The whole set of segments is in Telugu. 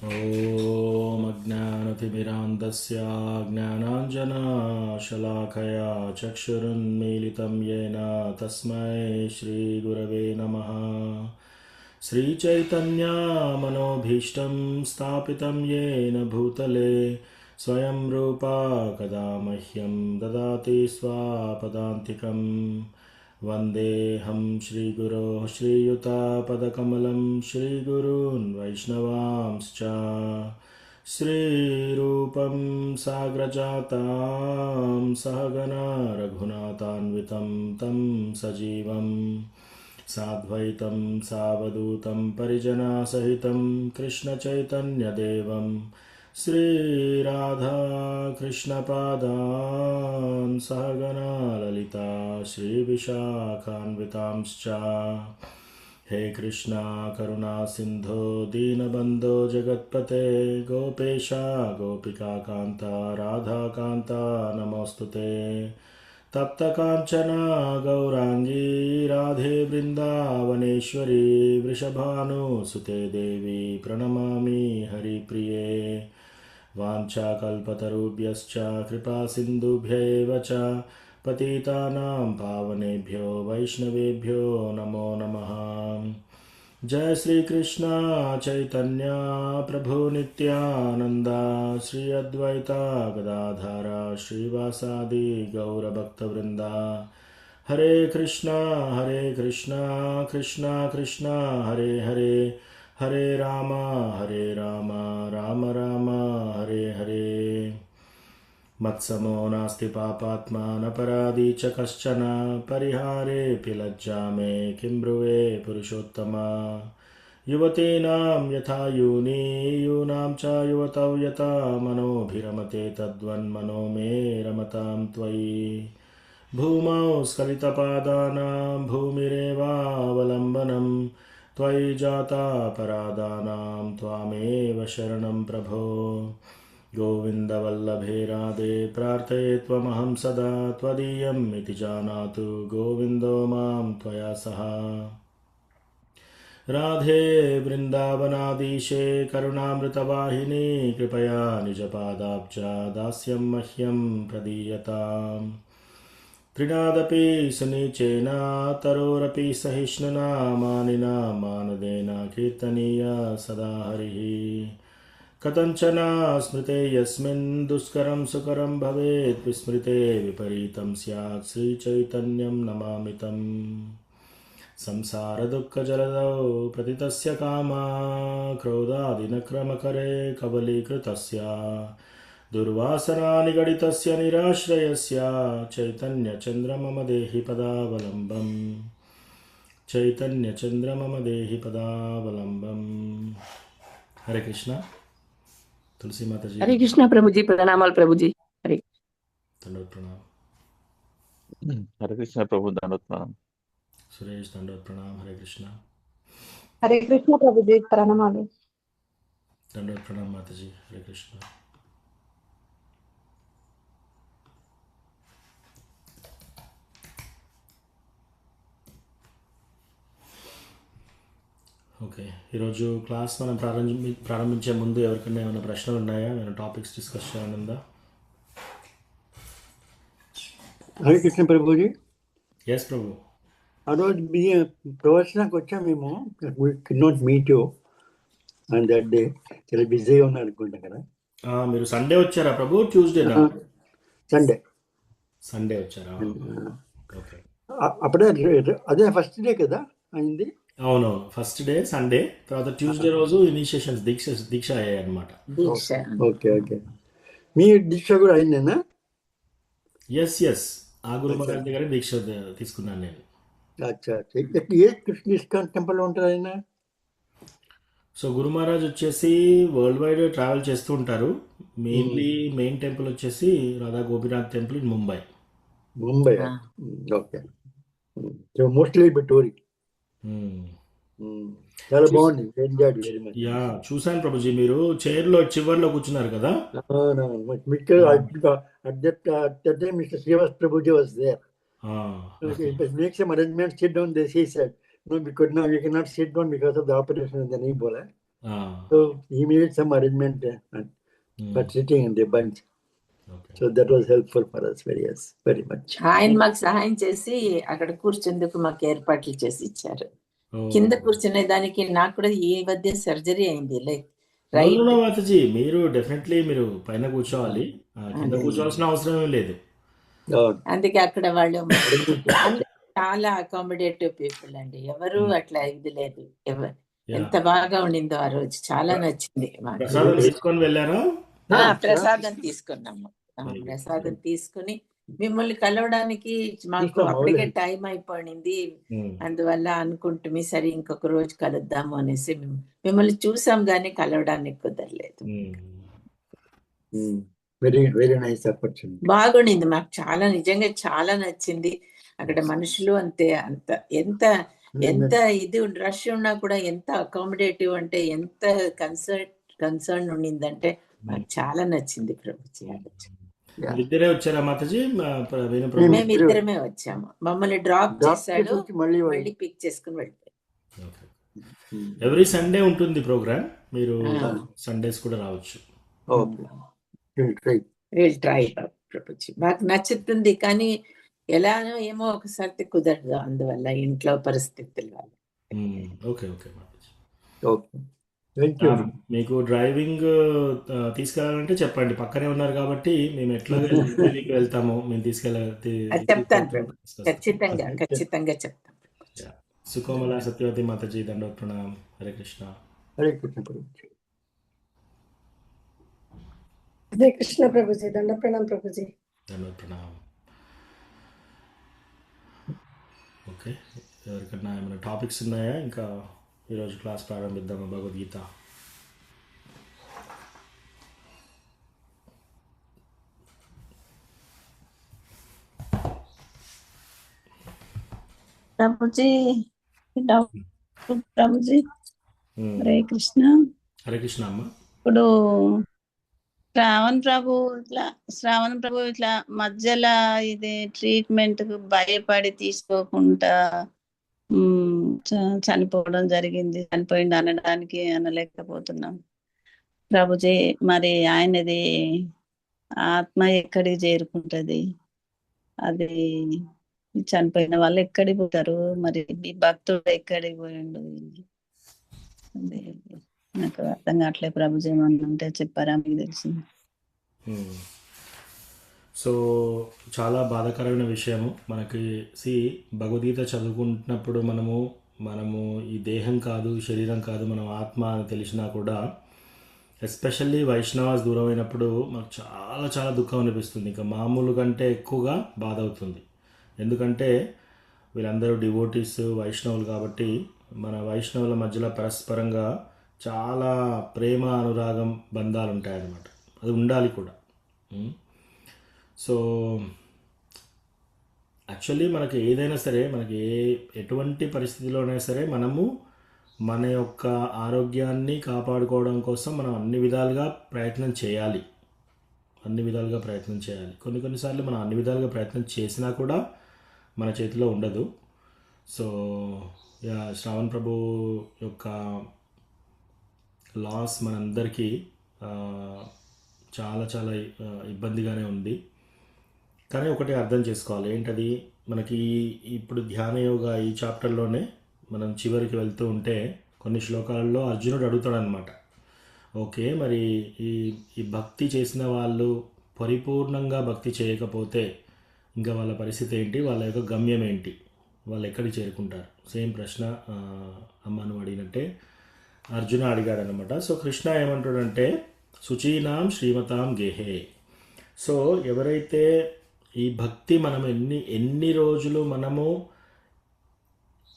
ॐ अज्ञानतिमिरान्धस्य ज्ञानाञ्जनशलाकया चक्षुरुन्मीलितं येन तस्मै श्रीगुरवे नमः। श्रीचैतन्यमनोभीष्टं स्थापितं येन भूतले स्वयं रूपा कदा मह्यं ददाति स्वापदान्तिकम्। वन्देऽहं श्रीगुरोः श्रीयुतापदकमलं श्रीगुरून् वैष्णवांश्च श्रीरूपं साग्रजातां सहगना रघुनाथान्वितं तं सजीवं साद्वैतं सावधूतं परिजनसहितं कृष्णचैतन्यदेवं श्रीराधा कृष्णपादान् सहगना ललिता श्रीविशाखान्वितांश्च। हे कृष्णा करुणा सिन्धो दीनबन्धो जगत्पते गोपेशा गोपिकान्ता राधाकान्ता नमोऽस्तुते। तप्तकाञ्चना गौराङ्गी राधे वृन्दावनेश्वरी वृषभानुसुते देवी प्रणमामि हरिप्रिये। वाञ्छाकल्पतरुभ्यश्च कृपासिन्धुभ्यैव च पतितानां पावनेभ्यो वैष्णवेभ्यो नमो नमः। जय श्री कृष्ण चैतन्य प्रभु नित्यानंद श्री अद्वैता गदाधर श्रीवासादि गौरभक्तवृंदा। हरे कृष्णा कृष्णा कृष्णा हरे हरे हरे राम राम राम हरे हरे। मत्समो नास्ति पापात्मा नपराधी च कश्चन परिहारेऽपि लज्जा मे किं ब्रुवे पुरुषोत्तमा। युवतीनां यथा यूनी यूनां च युवतौ यथा मनोभिरमते तद्वन्मनो मे रमतां त्वयि। भूमौ स्खलितपादानां भूमिरेवावलम्बनं त्वयि जाता परादानां त्वामेव शरणं प्रभो। गोविन्दवल्लभे राधे प्रार्थये त्वमहं सदा त्वदीयम् इति जानातु गोविन्दो मां त्वया सह। राधे वृन्दावनाधीशे करुणामृतवाहिनी कृपया निजपादाब्जा दास्यं मह्यं प्रदीयताम्। त्रिनादपि सुनिचेन तरोरपि सहिष्णुना मानिना मानदेन कीर्तनीय सदा हरिः। कथञ्चन स्मृते यस्मिन् दुष्करं सुकरं भवेत् विस्मृते विपरीतं स्यात् श्रीचैतन्यं नमामि तम्। संसारदुःखजलधौ प्रतितस्य कामा क्रोधादिनक्रमकरे कबलीकृतस्य दुर्वासना निगडितस्य निराश्रयस्य चैतन्यचन्द्र मम देहि पदावलम्बम्। चैतन्यचन्द्र मम देहि पदावलम्बम्। हरे कृष्णा। तुलसी माता जी हरे कृष्णा प्रभु जी, प्रणाम प्रभु जी। हरे दंडवत प्रणाम। हरे कृष्णा प्रभु दंडवत प्रणाम। सुरेश दंडवत प्रणाम। हरे कृष्णा। हरे कृष्ण प्रभु जी, प्रणमामि। दंडवत प्रणाम माता जी। हरे कृष्णा। ఓకే, ఈరోజు క్లాస్ మనం ప్రారంభించే ముందు ఎవరికైనా ఏమైనా ప్రశ్నలు ఉన్నాయా? ఏమైనా topics discuss చేయాలందా? Hare Krishna Prabhuji. Yes ప్రభు. ఆ రోజు మీ ప్రవచనానికి వచ్చాము మేము. Not meet you and that day చాలా బిజీగా ఉన్నారు అనుకుంటా కదా. మీరు సండే వచ్చారా ప్రభు? ట్యూస్డేనా? సండే. సండే వచ్చారా? ఓకే. అప్పుడే అదే ఫస్ట్ డే కదా అయింది. అవునవును, ఫస్ట్ డే సండే, తర్వాత ట్యూస్డే రోజు ఇనిషియేషన్స్ దీక్ష అయ్యాయి అనమాట. Okay okay. మీ దీక్ష కూడా అయిందేనా? ఎస్ ఎస్, ఆ గురు మహారాజ్ దగ్గర దీక్ష తీసుకున్నాను నేను. అచ్చా, ఏ కృష్ణ ఇస్కాన్ టెంపుల్ ఉంటారు ఆయన? సో గురు మహారాజ్ వచ్చేసి వరల్డ్ వైడ్ ట్రావెల్ చేస్తూ ఉంటారు. మెయిన్ టెంపుల్ వచ్చేసి Radha Gopinath temple in Mumbai. Okay. So mostly టోరీ. చాలా బాగుంది. యా, చూసాను ప్రభుజీ. మీరు చైర్ లో చివర్లో కూర్చున్నారు కదా. Mr. Srivas Prabhuji was there. Make some arrangements, sit down. He said, no, because now you cannot sit down because of the operation of the knee. ఆ, So he made some arrangement for sitting in the bunch. Okay. So that was helpful for us very much. ఆయన మాకు సహాయం చేసి అక్కడ కూర్చుందుకు మాకు ఏర్పాట్లు చేసి ఇచ్చారు. ఓ. కింద కూర్చునే దానికి నాకు కూడా ఈ మధ్య సర్జరీ అయింది, like No, no, right. no, Mataji మీరు డెఫినెట్లీ మీరు పైన కూర్చోవాలి. కింద అదే. కూర్చోవాల్సిన అవసరం ఏం లేదు. Oh, అందుకే అక్కడ వాళ్ళు arrangement. అందరూ చాలా అకామిడేటివ్ పీపుల్ అండి, ఎవరు అట్లా ఇది లేదు. యా. ఎంత బాగా ఉండిందో ఆ రోజు, చాలా నచ్చింది మాకు. ప్రసాదం తీసుకొని వెళ్ళారా? ప్రసాదం తీసుకున్నాము. Very good. ప్రసాదం తీసుకుని మిమ్మల్ని కలవడానికి మాకు తీసుకున్నాం, అప్పటికే అవునులే. టైం అయిపోయింది. ఉమ్, అందువల్ల అనుకుంటుమి సరే ఇంకొక రోజు కలుద్దాము అనేసి మిమ్మల్ని చూసాం కానీ కలవడానికి కుదరలేదు. ఉమ్. Very nice opportunity. బాగుండింది, మాకు చాలా నిజంగా చాలా నచ్చింది. అక్కడ మనుషులు అంతే, ఎంత ఎంత ఇది రష్ ఉన్నా కూడా ఎంత అకామిడేటివ్ అంటే, ఎంత కన్సర్న్ ఉండిందంటే మాకు చాలా నచ్చింది ప్రభుజీ. Yeah. ఇద్దరే వచ్చారా మాతాజీ? వేణు ప్రభు. మేము ఇద్దరమే వచ్చాము, మమ్మల్ని డ్రాప్ చేశాడు, చేసి మళ్ళీ మళ్ళీ పిక్ చేసుకుని వెళ్ళిపోయాడు. ఓకే. ఎవ్రీ సండే ఉంటుంది ప్రోగ్రామ్, మీరు సండేస్ కూడా రావచ్చు. Okay. We'll try. Will try Prabhuji. మాకు నచ్చుతుంది కానీ ఎలానో ఏమో ఒకసారి కుదరదు, అందువల్ల ఇంట్లో పరిస్థితుల వల్ల. Okay okay Mataji. Okay. Thank you. మీకు డ్రైవింగ్ తీసుకెళ్ళాలంటే చెప్పండి, పక్కనే ఉన్నారు కాబట్టి మేము ఎట్లా ఢిల్లీకి వెళ్తాము, మేము అది చెప్తాను ప్రభు, ఖచ్చితంగా ఖచ్చితంగా చెప్తాను. సుకోమల Satyavathi Mataji దండోత్ Pranam. Hare Krishna. Hare Krishna Prabhuji. Hare Krishna Prabhuji, దండ ప్రణాం ప్రభుజీ. దండోత్ ప్రణామ్. ఓకే, ఎవరికన్నా ఏమైనా టాపిక్స్ ఉన్నాయా? ఇంకా ఈరోజు క్లాస్ ప్రారంభిద్దామా? భగవద్గీత. ప్రభుజీ ప్రభుజీ హరే కృష్ణ. హరే కృష్ణ అమ్మ. ఇప్పుడు శ్రావణ్ ప్రభు ఇట్లా మధ్యలో ఇది ట్రీట్మెంట్ కు భయపడి తీసుకోకుండా చనిపోవడం జరిగింది. చనిపోయింది అనడానికి అనలేకపోతున్నాం ప్రభుజీ. మరి ఆయనది ఆత్మ ఎక్కడికి చేరుకుంటది? అది చనిపోయిన వాళ్ళు ఎక్కడికి పోతారు? మరి ఈ భక్తుడు ఎక్కడికి పోయిండు? అదే నాకు అర్థం కావట్లేదు ప్రభుజీ, ఏమన్నా ఉంటే చెప్పారా? మీకు తెలిసింది. సో చాలా బాధాకరమైన విషయము మనకి. భగవద్గీత చదువుకుంటున్నప్పుడు మనము ఈ దేహం కాదు, శరీరం కాదు, మనం ఆత్మ అని తెలిసినా కూడా, ఎస్పెషల్లీ వైష్ణవాస్ దూరం అయినప్పుడు మనకు చాలా చాలా దుఃఖం అనిపిస్తుంది. ఇంకా మామూలు కంటే ఎక్కువగా బాధ అవుతుంది. ఎందుకంటే వీళ్ళందరూ డివోటీస్, వైష్ణవులు కాబట్టి మన వైష్ణవుల మధ్యలో పరస్పరంగా చాలా ప్రేమ, అనురాగం, బంధాలు ఉంటాయన్నమాట. అది ఉండాలి కూడా. సో యాక్చువల్లీ మనకి ఏదైనా సరే, మనకి ఎటువంటి పరిస్థితిలోనైనా సరే, మనము మన యొక్క ఆరోగ్యాన్ని కాపాడుకోవడం కోసం మనం అన్ని విధాలుగా ప్రయత్నం చేయాలి. కొన్నిసార్లు మనం అన్ని విధాలుగా ప్రయత్నం చేసినా కూడా మన చేతిలో ఉండదు. సో శ్రావణ్ ప్రభు యొక్క లాస్ మనందరికీ చాలా చాలా ఇబ్బందిగానే ఉంది. కానీ ఒకటి అర్థం చేసుకోవాలి, ఏంటది, మనకి ఇప్పుడు ధ్యాన యోగా ఈ చాప్టర్లోనే మనం చివరికి వెళ్తూ ఉంటే కొన్ని శ్లోకాలలో అర్జునుడు అడుగుతాడనమాట, ఓకే మరి ఈ భక్తి చేసిన వాళ్ళు పరిపూర్ణంగా భక్తి చేయకపోతే ఇంకా వాళ్ళ పరిస్థితి ఏంటి, వాళ్ళ యొక్క గమ్యం ఏంటి, వాళ్ళు ఎక్కడికి చేరుకుంటారు? సేమ్ ప్రశ్న అమ్మను అడిగినట్టే అర్జున అడిగాడనమాట. సో కృష్ణ ఏమంటాడంటే, శుచీనాం శ్రీమతాం గేహే. సో ఎవరైతే ఈ భక్తి మనం ఎన్ని రోజులు మనము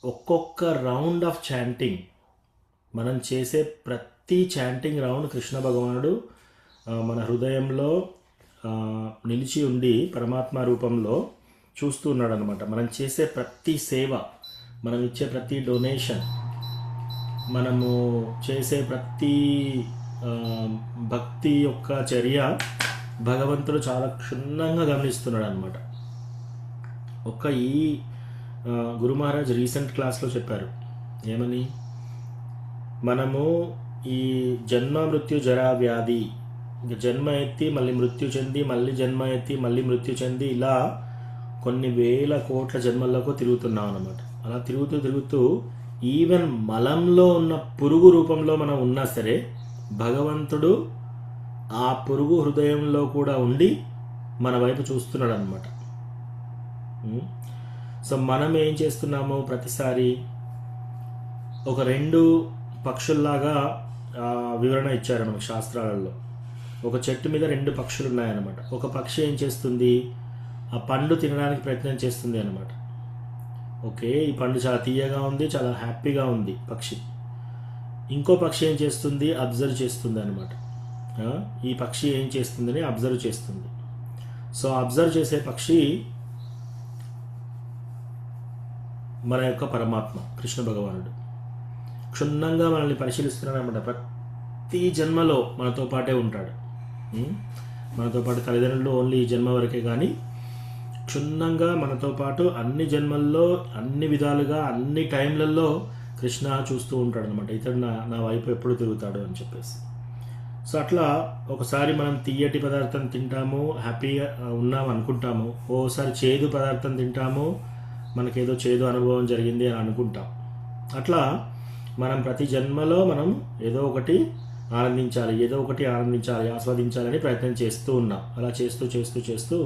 ఒక్కొక్క రౌండ్ ఆఫ్ చాంటింగ్, మనం చేసే ప్రతి చాంటింగ్ రౌండ్ కృష్ణ భగవానుడు మన హృదయంలో నిలిచి ఉండి పరమాత్మ రూపంలో చూస్తూ ఉన్నాడు అనమాట. మనం చేసే ప్రతి సేవ, మనం ఇచ్చే ప్రతి డొనేషన్, మనము చేసే ప్రతి భక్తి యొక్క చర్య భగవంతుడు చాలా క్షుణ్ణంగా గమనిస్తున్నాడు అనమాట. ఈ గురు మహారాజ్ రీసెంట్ క్లాస్లో చెప్పారు ఏమని, మనము ఈ జన్మ మృత్యు జరా వ్యాధి, ఇంక జన్మ ఎత్తి మళ్ళీ మృత్యు చెంది, మళ్ళీ జన్మ ఎత్తి మళ్ళీ మృత్యు చెంది, ఇలా కొన్ని వేల కోట్ల జన్మల్లోకి తిరుగుతున్నాం అన్నమాట. అలా తిరుగుతూ తిరుగుతూ ఈవెన్ మలంలో ఉన్న పురుగు రూపంలో మనం ఉన్నా సరే భగవంతుడు ఆ పురుగు హృదయంలో కూడా ఉండి మన వైపు చూస్తున్నాడు అనమాట. సో మనం ఏం చేస్తున్నాము, ప్రతిసారి ఒక 2 పక్షుల్లాగా వివరణ ఇచ్చారు మనకు శాస్త్రాలలో. ఒక చెట్టు మీద 2 పక్షులు ఉన్నాయన్నమాట. ఒక పక్షి ఏం చేస్తుంది, ఆ పండు తినడానికి ప్రయత్నం చేస్తుంది అనమాట. ఓకే, ఈ పండు చాలా తీయగా ఉంది, చాలా హ్యాపీగా ఉంది పక్షి. ఇంకో పక్షి ఏం చేస్తుంది, అబ్జర్వ్ చేస్తుంది అనమాట. ఈ పక్షి ఏం చేస్తుందని అబ్జర్వ్ చేస్తుంది. సో అబ్జర్వ్ చేసే పక్షి మన యొక్క పరమాత్మ కృష్ణ భగవానుడు క్షుణ్ణంగా మనల్ని పరిశీలిస్తున్నాడు అనమాట. ప్రతి జన్మలో మనతో పాటే ఉంటాడు. మనతో పాటు తల్లిదండ్రులు ఓన్లీ ఈ జన్మ వరకే, కానీ క్షుణ్ణంగా మనతో పాటు అన్ని జన్మల్లో అన్ని విధాలుగా అన్ని టైంలలో కృష్ణ చూస్తూ ఉంటాడు అనమాట. ఇతడు నా వైపు ఎప్పుడు తిరుగుతాడు అని చెప్పేసి. సో అట్లా ఒకసారి మనం తీయటి పదార్థం తింటాము, హ్యాపీగా ఉన్నాం అనుకుంటాము. ఓసారి చేదు పదార్థం తింటాము, మనకేదో చేదు అనుభవం జరిగింది అని అనుకుంటాం. అట్లా మనం ప్రతి జన్మలో మనం ఏదో ఒకటి ఆనందించాలి, ఆస్వాదించాలని ప్రయత్నం చేస్తూ ఉన్నాం. అలా చేస్తూ చేస్తూ చేస్తూ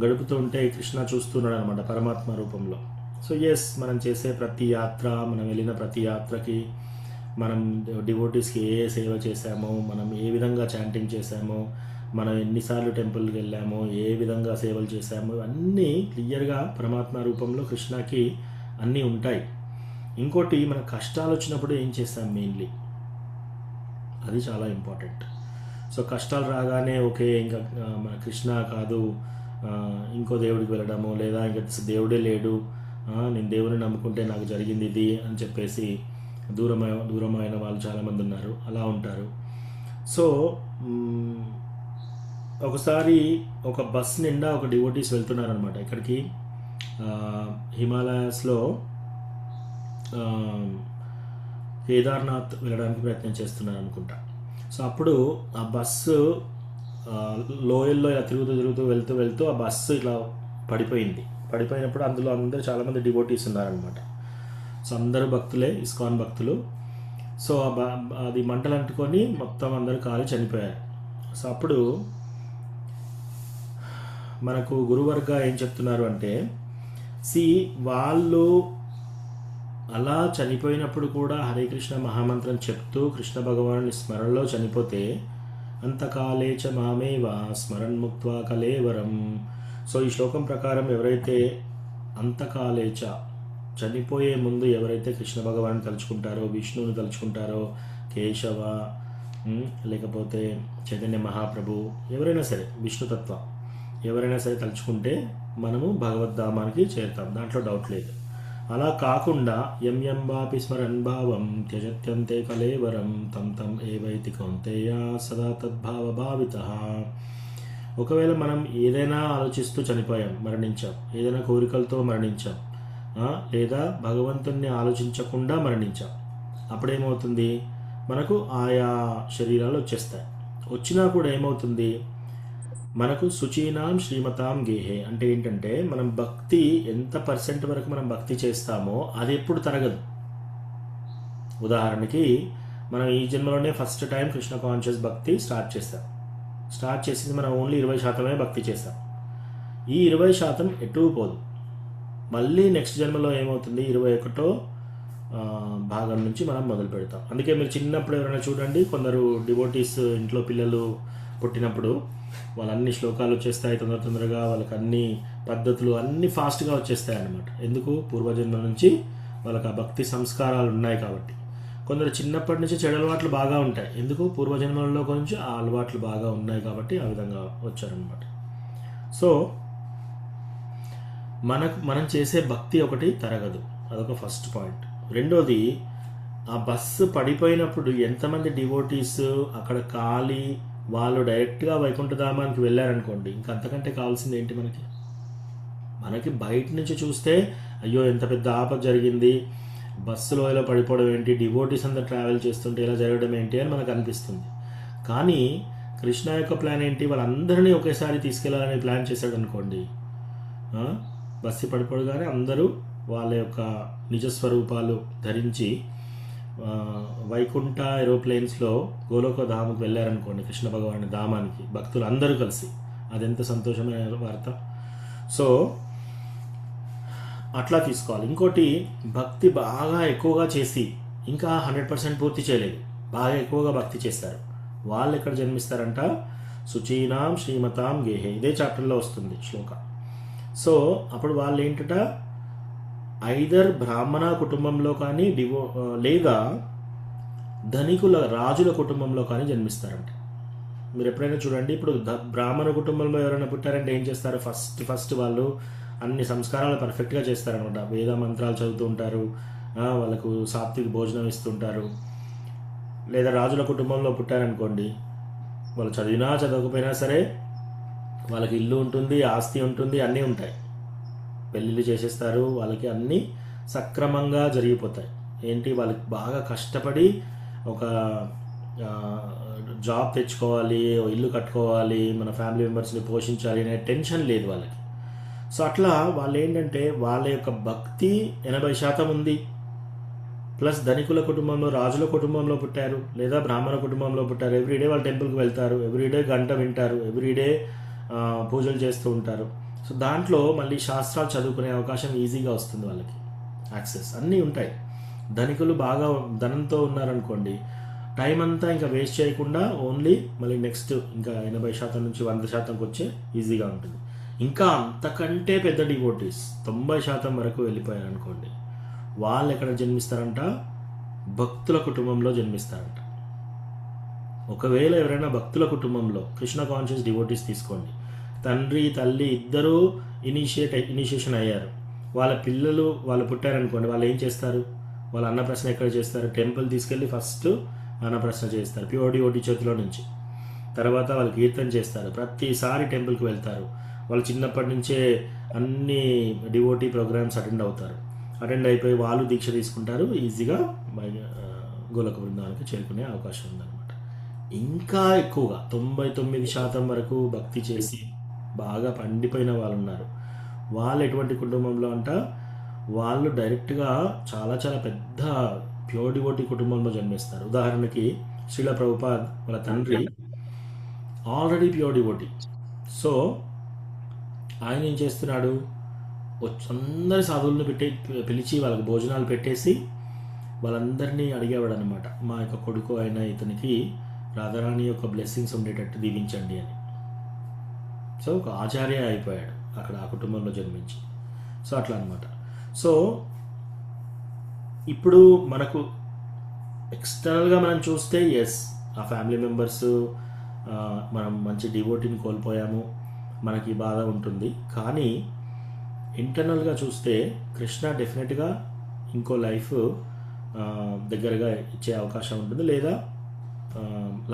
గడుపుతూ ఉంటే కృష్ణ చూస్తున్నాడు అనమాట పరమాత్మ రూపంలో. సో ఎస్, మనం చేసే ప్రతి యాత్ర, మనం వెళ్ళిన ప్రతి యాత్రకి మనం డివోటీస్కి ఏ సేవ చేశామో, మనం ఏ విధంగా చాంటింగ్ చేశామో, మనం ఎన్నిసార్లు టెంపుల్కి వెళ్ళామో, ఏ విధంగా సేవలు చేశామో, అన్నీ క్లియర్గా పరమాత్మ రూపంలో కృష్ణకి అన్నీ ఉంటాయి. ఇంకోటి, మన కష్టాలు వచ్చినప్పుడు ఏం చేస్తాం మెయిన్లీ, అది చాలా ఇంపార్టెంట్. సో కష్టాలు రాగానే ఓకే ఇంకా మన కృష్ణ కాదు ఇంకో దేవుడికి వెళ్ళడము, లేదా ఇంకా దేవుడే లేడు, నేను దేవుని నమ్ముకుంటే నాకు జరిగింది ఇది అని చెప్పేసి దూరమైన వాళ్ళు చాలామంది ఉన్నారు, అలా ఉంటారు. సో ఒకసారి ఒక బస్ నిండా ఒక డివోటీస్ వెళ్తున్నారనమాట. ఇక్కడికి హిమాలయాస్లో కేదార్నాథ్ వెళ్ళడానికి ప్రయత్నం చేస్తున్నారు అనుకుంటా. సో అప్పుడు ఆ బస్సు లోయల్లో ఇలా తిరుగుతూ వెళ్తూ ఆ బస్సు ఇట్లా పడిపోయినప్పుడు అందులో అందరూ చాలామంది డివోటీస్ ఉన్నారనమాట. సో అందరూ భక్తులే, ఇస్కాన్ భక్తులు. సో అది మంటలు అంటుకొని మొత్తం అందరూ కాలి చనిపోయారు. సో అప్పుడు మనకు గురువర్గ ఏం చెప్తున్నారు అంటే, వాళ్ళు అలా చనిపోయినప్పుడు కూడా హరే కృష్ణ మహామంత్రం చెప్తూ కృష్ణ భగవానుని స్మరణలో చనిపోతే అంతకాలేచ మామేవా స్మరణ్ముక్త్వా కలేవరం. సో ఈ శ్లోకం ప్రకారం ఎవరైతే అంతకాలేచ చనిపోయే ముందు ఎవరైతే కృష్ణ భగవాన్ని తలుచుకుంటారో, విష్ణువుని తలుచుకుంటారో, కేశవ లేకపోతే చైతన్య మహాప్రభు, ఎవరైనా సరే విష్ణుతత్వ ఎవరైనా సరే తలుచుకుంటే మనము భగవద్ధామానికి చేరుతాం, దాంట్లో డౌట్ లేదు. అలా కాకుండా యం వాపి స్మరన్ భావం త్యజత్యంతే కలేవరం తం ఏవైతి కౌంతేయ సదా తద్భావ భావితః. ఒకవేళ మనం ఏదైనా ఆలోచిస్తూ మరణించాం, ఏదైనా కోరికలతో మరణించాం, లేదా భగవంతుణ్ణి ఆలోచించకుండా మరణించాం, అప్పుడేమవుతుంది, మనకు ఆయా శరీరాలు వచ్చేస్తాయి. వచ్చినా కూడా ఏమవుతుంది, మనకు శుచీనాం శ్రీమతాం గేహే అంటే ఏంటంటే, మనం భక్తి ఎంత % వరకు మనం భక్తి చేస్తామో అది ఎప్పుడు తరగదు. ఉదాహరణకి మనం ఈ జన్మలోనే ఫస్ట్ టైం కృష్ణ కాన్షియస్ భక్తి స్టార్ట్ చేసింది మనం ఓన్లీ 20% భక్తి చేస్తాం. ఈ 20% ఎటు పోదు. మళ్ళీ నెక్స్ట్ జన్మలో ఏమవుతుంది, 21వ భాగం నుంచి మనం మొదలు పెడతాం. అందుకే మీరు చిన్నప్పుడు ఎవరైనా చూడండి, కొందరు డివోటీస్ ఇంట్లో పిల్లలు పుట్టినప్పుడు వాళ్ళన్ని శ్లోకాలు వచ్చేస్తాయి తొందరగా, వాళ్ళకి అన్ని పద్ధతులు అన్నీ ఫాస్ట్గా వచ్చేస్తాయి అన్నమాట. ఎందుకు, పూర్వజన్మ నుంచి వాళ్ళకి ఆ భక్తి సంస్కారాలు ఉన్నాయి కాబట్టి. కొందరు చిన్నప్పటి నుంచి చెడు అలవాట్లు బాగా ఉంటాయి, ఎందుకు, పూర్వజన్మలలో కొంచెం ఆ అలవాట్లు బాగా ఉన్నాయి కాబట్టి ఆ విధంగా వచ్చారనమాట. సో మనం చేసే భక్తి ఒకటి తరగదు, అదొక ఫస్ట్ పాయింట్. రెండోది, ఆ బస్సు పడిపోయినప్పుడు ఎంతమంది డివోటీస్ అక్కడ కాలి వాళ్ళు డైరెక్ట్గా వైకుంఠధామానికి వెళ్ళారనుకోండి, ఇంకా అంతకంటే కావాల్సింది ఏంటి మనకి బయట నుంచి చూస్తే అయ్యో ఎంత పెద్ద ఆపద జరిగింది, బస్సులో ఇలా పడిపోవడం ఏంటి, డివోటీస్ అంతా ట్రావెల్ చేస్తుంటే ఇలా జరగడం ఏంటి అని మనకు అనిపిస్తుంది. కానీ కృష్ణ యొక్క ప్లాన్ ఏంటి, వాళ్ళందరినీ ఒకేసారి తీసుకెళ్లాలని ప్లాన్ చేశాడు అనుకోండి. బస్సు పడిపోగానే అందరూ వాళ్ళ యొక్క నిజస్వరూపాలు ధరించి వైకుంఠ ఏరోప్లేన్స్లో గోలోక ధామకు వెళ్ళారనుకోండి, కృష్ణ భగవాని ధామానికి భక్తులు అందరూ కలిసి, అదెంత సంతోషమైన వార్త. సో అట్లా తీసుకోవాలి. ఇంకోటి, భక్తి బాగా ఎక్కువగా చేసి ఇంకా 100% పూర్తి చేయలేదు, బాగా ఎక్కువగా భక్తి చేస్తారు, వాళ్ళు ఎక్కడ జన్మిస్తారంట, శుచీనాం శ్రీమతాం గేహే, ఇదే చాప్టర్లో వస్తుంది శ్లోక. సో అప్పుడు వాళ్ళు ఏంటట, ఐదర్ బ్రాహ్మణ కుటుంబంలో కానీ లేదా ధనికుల రాజుల కుటుంబంలో కానీ జన్మిస్తారంట. మీరు ఎప్పుడైనా చూడండి, ఇప్పుడు బ్రాహ్మణ కుటుంబంలో ఎవరైనా పుట్టారంటే ఏం చేస్తారు, ఫస్ట్ వాళ్ళు అన్ని సంస్కారాలు పర్ఫెక్ట్గా చేస్తారనమాట. వేద మంత్రాలు చదువుతూ ఉంటారు, వాళ్ళకు సాత్విక భోజనం ఇస్తుంటారు. లేదా రాజుల కుటుంబంలో పుట్టారనుకోండి, వాళ్ళు చదివినా చదవకపోయినా సరే వాళ్ళకి ఇల్లు ఉంటుంది, ఆస్తి ఉంటుంది, అన్నీ ఉంటాయి, పెళ్ళిళ్ళు చేసేస్తారు, వాళ్ళకి అన్నీ సక్రమంగా జరిగిపోతాయి. ఏంటి, వాళ్ళకి బాగా కష్టపడి ఒక జాబ్ తెచ్చుకోవాలి, ఇల్లు కట్టుకోవాలి, మన ఫ్యామిలీ మెంబర్స్ని పోషించాలి అనే టెన్షన్ లేదు వాళ్ళకి. సో అట్లా వాళ్ళు ఏంటంటే వాళ్ళ యొక్క భక్తి 80% ఉంది. ప్లస్ ధనికుల కుటుంబంలో, రాజుల కుటుంబంలో పుట్టారు లేదా బ్రాహ్మణ కుటుంబంలో పుట్టారు, ఎవ్రీడే వాళ్ళు టెంపుల్కి వెళ్తారు, ఎవ్రీడే గంట వింటారు, ఎవ్రీడే పూజలు చేస్తూ ఉంటారు. సో దాంట్లో మళ్ళీ శాస్త్రాలు చదువుకునే అవకాశం ఈజీగా వస్తుంది వాళ్ళకి, యాక్సెస్ అన్నీ ఉంటాయి. ధనికులు బాగా ధనంతో ఉన్నారనుకోండి, టైం అంతా ఇంకా వేస్ట్ చేయకుండా ఓన్లీ మళ్ళీ నెక్స్ట్ ఇంకా 80% నుంచి 100%కి వచ్చే ఈజీగా ఉంటుంది. ఇంకా అంతకంటే పెద్ద డివోటీస్ 90% వరకు వెళ్ళిపోయారు అనుకోండి, వాళ్ళు ఎక్కడ జన్మిస్తారంట, భక్తుల కుటుంబంలో జన్మిస్తారంట. ఒకవేళ ఎవరైనా భక్తుల కుటుంబంలో కృష్ణ కాన్షియస్ డివోటీస్ తీసుకోండి, తండ్రి తల్లి ఇద్దరూ ఇనిషియేషన్ అయ్యారు, వాళ్ళ పిల్లలు వాళ్ళు పుట్టారనుకోండి, వాళ్ళు ఏం చేస్తారు, వాళ్ళ అన్నప్రశ్న ఎక్కడ చేస్తారు, టెంపుల్ తీసుకెళ్ళి ఫస్ట్ అన్నప్రశ్న చేస్తారు ప్యూర్ డివోటీ చేతిలో నుంచి. తర్వాత వాళ్ళు కీర్తన చేస్తారు, ప్రతిసారి టెంపుల్కి వెళ్తారు, వాళ్ళు చిన్నప్పటి నుంచే అన్ని డివోటీ ప్రోగ్రామ్స్ అటెండ్ అయిపోయి వాళ్ళు దీక్ష తీసుకుంటారు, ఈజీగా గోలోక బృందానికి చేరుకునే అవకాశం ఉందన్నమాట. ఇంకా ఎక్కువగా 99% వరకు భక్తి చేసి బాగా పండిపోయిన వాళ్ళు ఉన్నారు. వాళ్ళు ఎటువంటి కుటుంబంలో అంట, వాళ్ళు డైరెక్ట్గా చాలా చాలా పెద్ద ప్యూర్ డివోటీ కుటుంబంలో జన్మిస్తారు. ఉదాహరణకి శ్రీల ప్రభుపాద్ వాళ్ళ తండ్రి ఆల్రెడీ ప్యూర్ డివోటీ. సో ఆయన ఏం చేస్తున్నాడు, అందరి సాధువులను పిలిచి వాళ్ళకి భోజనాలు పెట్టేసి వాళ్ళందరినీ అడిగేవాడు అనమాట, మా యొక్క కొడుకు అయిన ఇతనికి రాధారాణి యొక్క బ్లెస్సింగ్స్ ఉండేటట్టు దీవించండి అని. సో ఒక ఆచార్య అయిపోయాడు అక్కడ ఆ కుటుంబంలో జన్మించి. సో అట్లా అనమాట. సో ఇప్పుడు మనకు ఎక్స్టర్నల్గా మనం చూస్తే ఎస్, ఆ ఫ్యామిలీ మెంబర్స్ మనం మంచి డివోటీని కోల్పోయాము, మనకి బాధ ఉంటుంది. కానీ ఇంటర్నల్గా చూస్తే కృష్ణ డెఫినెట్గా ఇంకో లైఫ్ దగ్గరగా ఇచ్చే అవకాశం ఉంటుంది. లేదా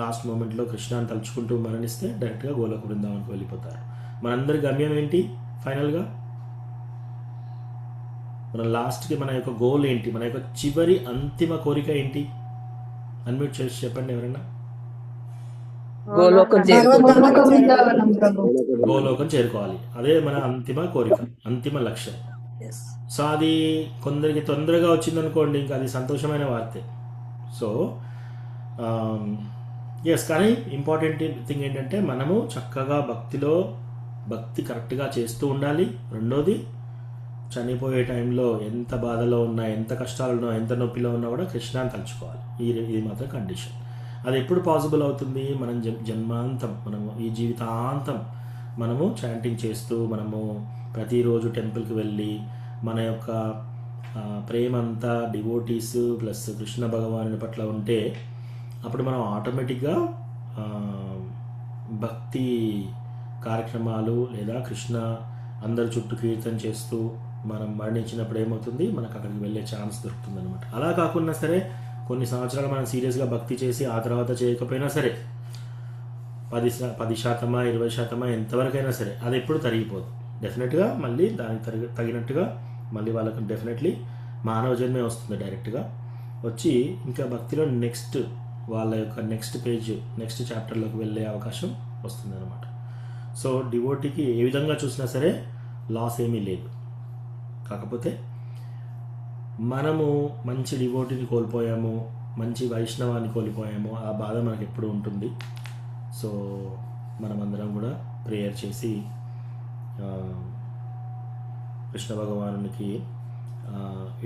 లాస్ట్ మూమెంట్లో కృష్ణాన్ని తలుచుకుంటూ మరణిస్తే డైరెక్ట్గా గోలోక బృందావనికి వెళ్ళిపోతారు. మనందరి గమ్యం ఏంటి ఫైనల్గా, మన లాస్ట్కి మన యొక్క గోల్ ఏంటి, మన యొక్క చివరి అంతిమ కోరిక ఏంటి? అన్మ్యూట్ చేసి చెప్పండి ఎవరైనా. గోలోకం చేరుకోవాలి, అదే మన అంతిమ కోరిక, అంతిమ లక్ష్యం. సో అది కొందరికి తొందరగా వచ్చిందనుకోండి, ఇంకా అది సంతోషమైన వార్తే. సో ఎస్, కానీ ఇంపార్టెంట్ థింగ్ ఏంటంటే మనము చక్కగా భక్తి కరెక్ట్గా చేస్తూ ఉండాలి. రెండోది, చనిపోయే టైంలో ఎంత బాధలో ఉన్నా, ఎంత కష్టాలు ఉన్నా, ఎంత నొప్పిలో ఉన్నా కూడా కృష్ణాన్ని తలుచుకోవాలి. ఇది మాత్రం కండిషన్. అది ఎప్పుడు పాసిబుల్ అవుతుంది, మనం జన్మాంతం, మనము ఈ జీవితాంతం మనము చాంటింగ్ చేస్తూ, మనము ప్రతిరోజు టెంపుల్కి వెళ్ళి మన యొక్క ప్రేమ అంతా డివోటీస్ ప్లస్ కృష్ణ భగవానుని పట్ల ఉంటే అప్పుడు మనం ఆటోమేటిక్గా భక్తి కార్యక్రమాలు లేదా కృష్ణ అందరి చుట్టూ కీర్తన చేస్తూ మనం మరణించినప్పుడు ఏమవుతుంది, మనకు అక్కడికి వెళ్ళే ఛాన్స్ దొరుకుతుంది అనమాట. అలా కాకుండా సరే కొన్ని సంవత్సరాలు మనం సీరియస్గా భక్తి చేసి ఆ తర్వాత చేయకపోయినా సరే 10% 20% ఎంతవరకైనా సరే అది ఎప్పుడు తరిగిపోదు. డెఫినెట్గా మళ్ళీ దానికి తగినట్టుగా మళ్ళీ వాళ్ళకు డెఫినెట్లీ మానవ జన్మే వస్తుంది డైరెక్ట్గా వచ్చి ఇంకా భక్తిలో నెక్స్ట్ వాళ్ళ యొక్క నెక్స్ట్ పేజ్ నెక్స్ట్ చాప్టర్లోకి వెళ్ళే అవకాశం వస్తుంది అనమాట. సో డివోటీకి ఏ విధంగా చూసినా సరే లాస్ ఏమీ లేదు. కాకపోతే మనము మంచి డివోటీని కోల్పోయాము, మంచి వైష్ణవాన్ని కోల్పోయాము, ఆ బాధ మనకు ఎప్పుడు ఉంటుంది. సో మనమందరం కూడా ప్రేయర్ చేసి కృష్ణ భగవానునికి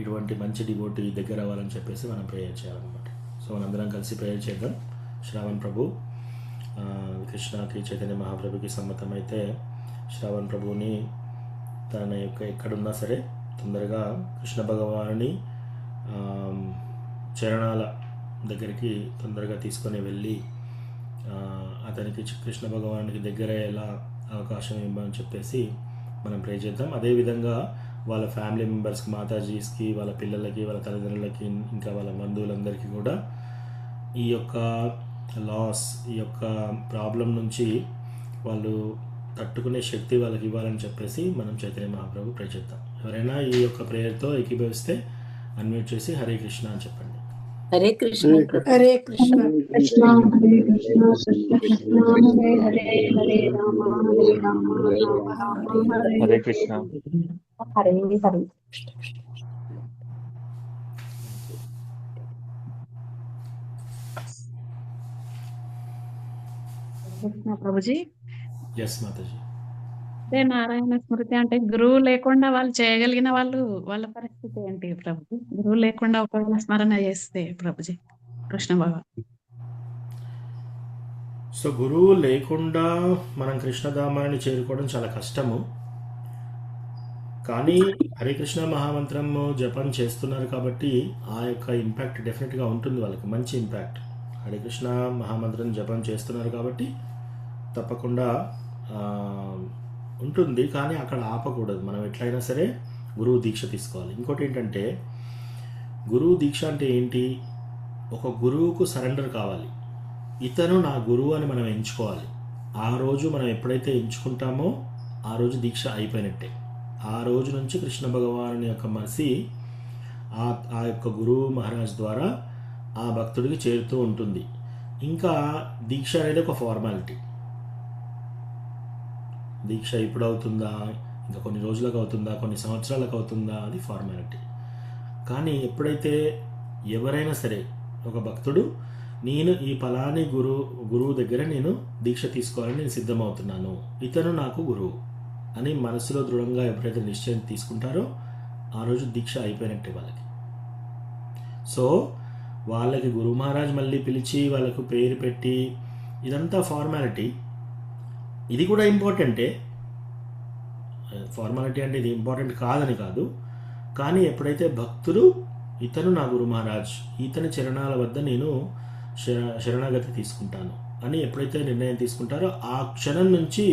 ఇటువంటి మంచి డివోటీ దగ్గర అవ్వాలని చెప్పేసి మనం ప్రేయర్ చేయాలన్నమాట. సో మనందరం కలిసి ప్రేయర్ చేద్దాం. శ్రావణ్ ప్రభు కృష్ణకి చైతన్య మహాప్రభుకి సమ్మతమైతే శ్రావణ్ ప్రభుని తన యొక్క ఎక్కడున్నా సరే తొందరగా కృష్ణ భగవానుని చరణాల దగ్గరికి తొందరగా తీసుకొని వెళ్ళి అతనికి కృష్ణ భగవానునికి దగ్గర ఎలా అవకాశం ఇవ్వమని చెప్పేసి మనం ప్రే చేద్దాం. అదేవిధంగా వాళ్ళ ఫ్యామిలీ మెంబర్స్కి, మాతాజీస్కి, వాళ్ళ పిల్లలకి, వాళ్ళ తల్లిదండ్రులకి, ఇంకా వాళ్ళ బంధువులందరికీ కూడా ఈ యొక్క లాస్, ఈ యొక్క ప్రాబ్లం నుంచి వాళ్ళు తట్టుకునే శక్తి వాళ్ళకి ఇవ్వాలని చెప్పేసి మనం చైతన్య మహాప్రభు ప్రే చేద్దాం. ఎవరైనా ఈ యొక్క ప్రేయర్తో ఏకీభవిస్తే అన్మ్యూట్ చేసి హరే కృష్ణ అని చెప్పండి. హరే కృష్ణ. హరే కృష్ణ. కృష్ణ హరే కృష్ణ కృష్ణ కృష్ణ హరే హరే హరే రామ హరే రామ రామ రామ హరే కృష్ణ. హరే హరే. కృష్ణ ప్రభుజీ, ఎస్ మాతాజీ. అదే నారాయణ స్మృతి అంటే గురువు లేకుండా వాళ్ళు చేయగలిగిన వాళ్ళ పరిస్థితి ఏంటి ప్రభుజీ? గురువు లేకుండా ఒకవేళ స్మరణ చేస్తే ప్రభుజీ కృష్ణ భగవాన్. సో గురువు లేకుండా మనం కృష్ణధామాన్ని చేరుకోవడం చాలా కష్టము. కానీ హరే కృష్ణ మహామంత్రం జపం చేస్తున్నారు కాబట్టి ఆ యొక్క ఇంపాక్ట్ డెఫినెట్గా ఉంటుంది, వాళ్ళకి మంచి ఇంపాక్ట్. హరే కృష్ణ మహామంత్రం జపం చేస్తున్నారు కాబట్టి తప్పకుండా ఉంటుంది. కానీ అక్కడ ఆపకూడదు, మనం ఎట్లయినా సరే గురువు దీక్ష తీసుకోవాలి. ఇంకోటి ఏంటంటే గురువు దీక్ష అంటే ఏంటి, ఒక గురువుకు సరెండర్ కావాలి. ఇతను నా గురువు అని మనం ఎంచుకోవాలి. ఆ రోజు మనం ఎప్పుడైతే ఎంచుకుంటామో ఆ రోజు దీక్ష అయిపోయినట్టే. ఆ రోజు నుంచి కృష్ణ భగవాను యొక్క మర్సీ ఆ యొక్క గురువు మహారాజ్ ద్వారా ఆ భక్తుడికి చేరుతూ ఉంటుంది. ఇంకా దీక్ష అనేది ఒక ఫార్మాలిటీ. దీక్ష ఇప్పుడు అవుతుందా, ఇంకా కొన్ని రోజులకు అవుతుందా, కొన్ని సంవత్సరాలకు అవుతుందా, అది ఫార్మాలిటీ. కానీ ఎప్పుడైతే ఎవరైనా సరే ఒక భక్తుడు నేను ఈ ఫలాని గురువు దగ్గర నేను దీక్ష తీసుకోవాలని నేను సిద్ధమవుతున్నాను, ఇతను నాకు గురువు అని మనసులో దృఢంగా ఎప్పుడైతే నిశ్చయం తీసుకుంటారో ఆ రోజు దీక్ష అయిపోయినట్టే వాళ్ళకి. సో వాళ్ళకి గురు మహారాజ్ మళ్ళీ పిలిచి వాళ్ళకు పేరు పెట్టి ఇదంతా ఫార్మాలిటీ. ఇది కూడా ఇంపార్టెంటే, ఫార్మాలిటీ అంటే ఇది ఇంపార్టెంట్ కాదని కాదు. కానీ ఎప్పుడైతే భక్తులు ఇతను నా గురు మహారాజ్, ఇతని చరణాల వద్ద నేను శరణాగతి తీసుకుంటాను అని ఎప్పుడైతే నిర్ణయం తీసుకుంటారో ఆ క్షణం నుంచి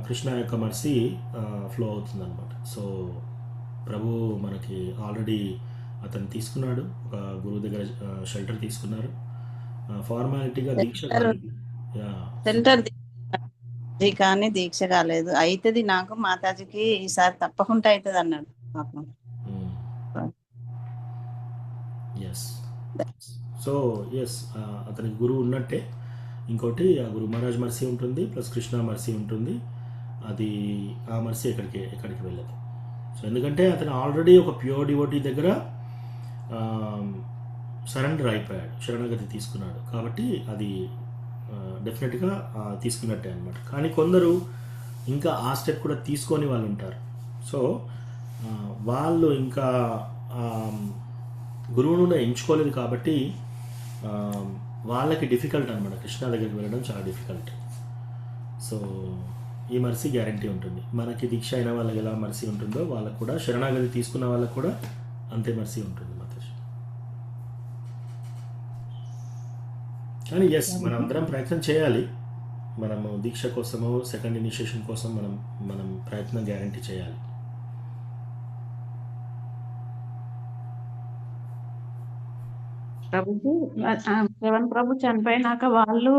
కృష్ణ యొక్క మర్సీ ఫ్లో అవుతుందన్నమాట. సో ప్రభు మనకి ఆల్రెడీ అతను తీసుకున్నాడు, ఒక గురువు దగ్గర షెల్టర్ తీసుకున్నారు. ఫార్మాలిటీగా దీక్ష సెంటర్ కానీ దీక్ష కాలేదు. అవుతుంది నాకు మాతాజీకి ఈసారి తప్పకుండా అవుతుంది అన్నాడు పాపం. ఎస్. సో ఎస్, అతనికి గురువు ఉన్నట్టే. ఇంకోటి ఆ గురు మహారాజ్ మర్సీ ఉంటుంది, ప్లస్ కృష్ణ మర్సీ ఉంటుంది. అది ఆ మర్సీ ఎక్కడికి వెళ్ళదు. సో ఎందుకంటే అతను ఆల్రెడీ ఒక ప్యూర్ డివోటీ దగ్గర సరెండర్ అయిపోయాడు, శరణాగతి తీసుకున్నాడు. కాబట్టి అది డెఫినెట్గా తీసుకున్నట్టే అనమాట. కానీ కొందరు ఇంకా ఆ స్టెప్ కూడా తీసుకొని వాళ్ళు ఉంటారు. సో వాళ్ళు ఇంకా గురువును ఎంచుకోలేదు కాబట్టి వాళ్ళకి డిఫికల్ట్ అనమాట, కృష్ణ దగ్గరికి వెళ్ళడం చాలా డిఫికల్ట్. సో ఈ మర్సీ గ్యారంటీ ఉంటుంది. మనకి దీక్ష అయిన వాళ్ళకి ఎలా మర్సీ ఉంటుందో వాళ్ళకు కూడా, శరణాగతి తీసుకున్న వాళ్ళకు కూడా అంతే మర్సీ ఉంటుంది మాతాజీ. కానీ ఎస్, మనం అందరం ప్రయత్నం చేయాలి. మనము దీక్ష కోసము, సెకండ్ ఇనిషియేషన్ కోసం మనం ప్రయత్నం గ్యారంటీ చేయాలి. ప్రభుజీ, శ్రవణ్ ప్రభు చనిపోయినాక వాళ్ళు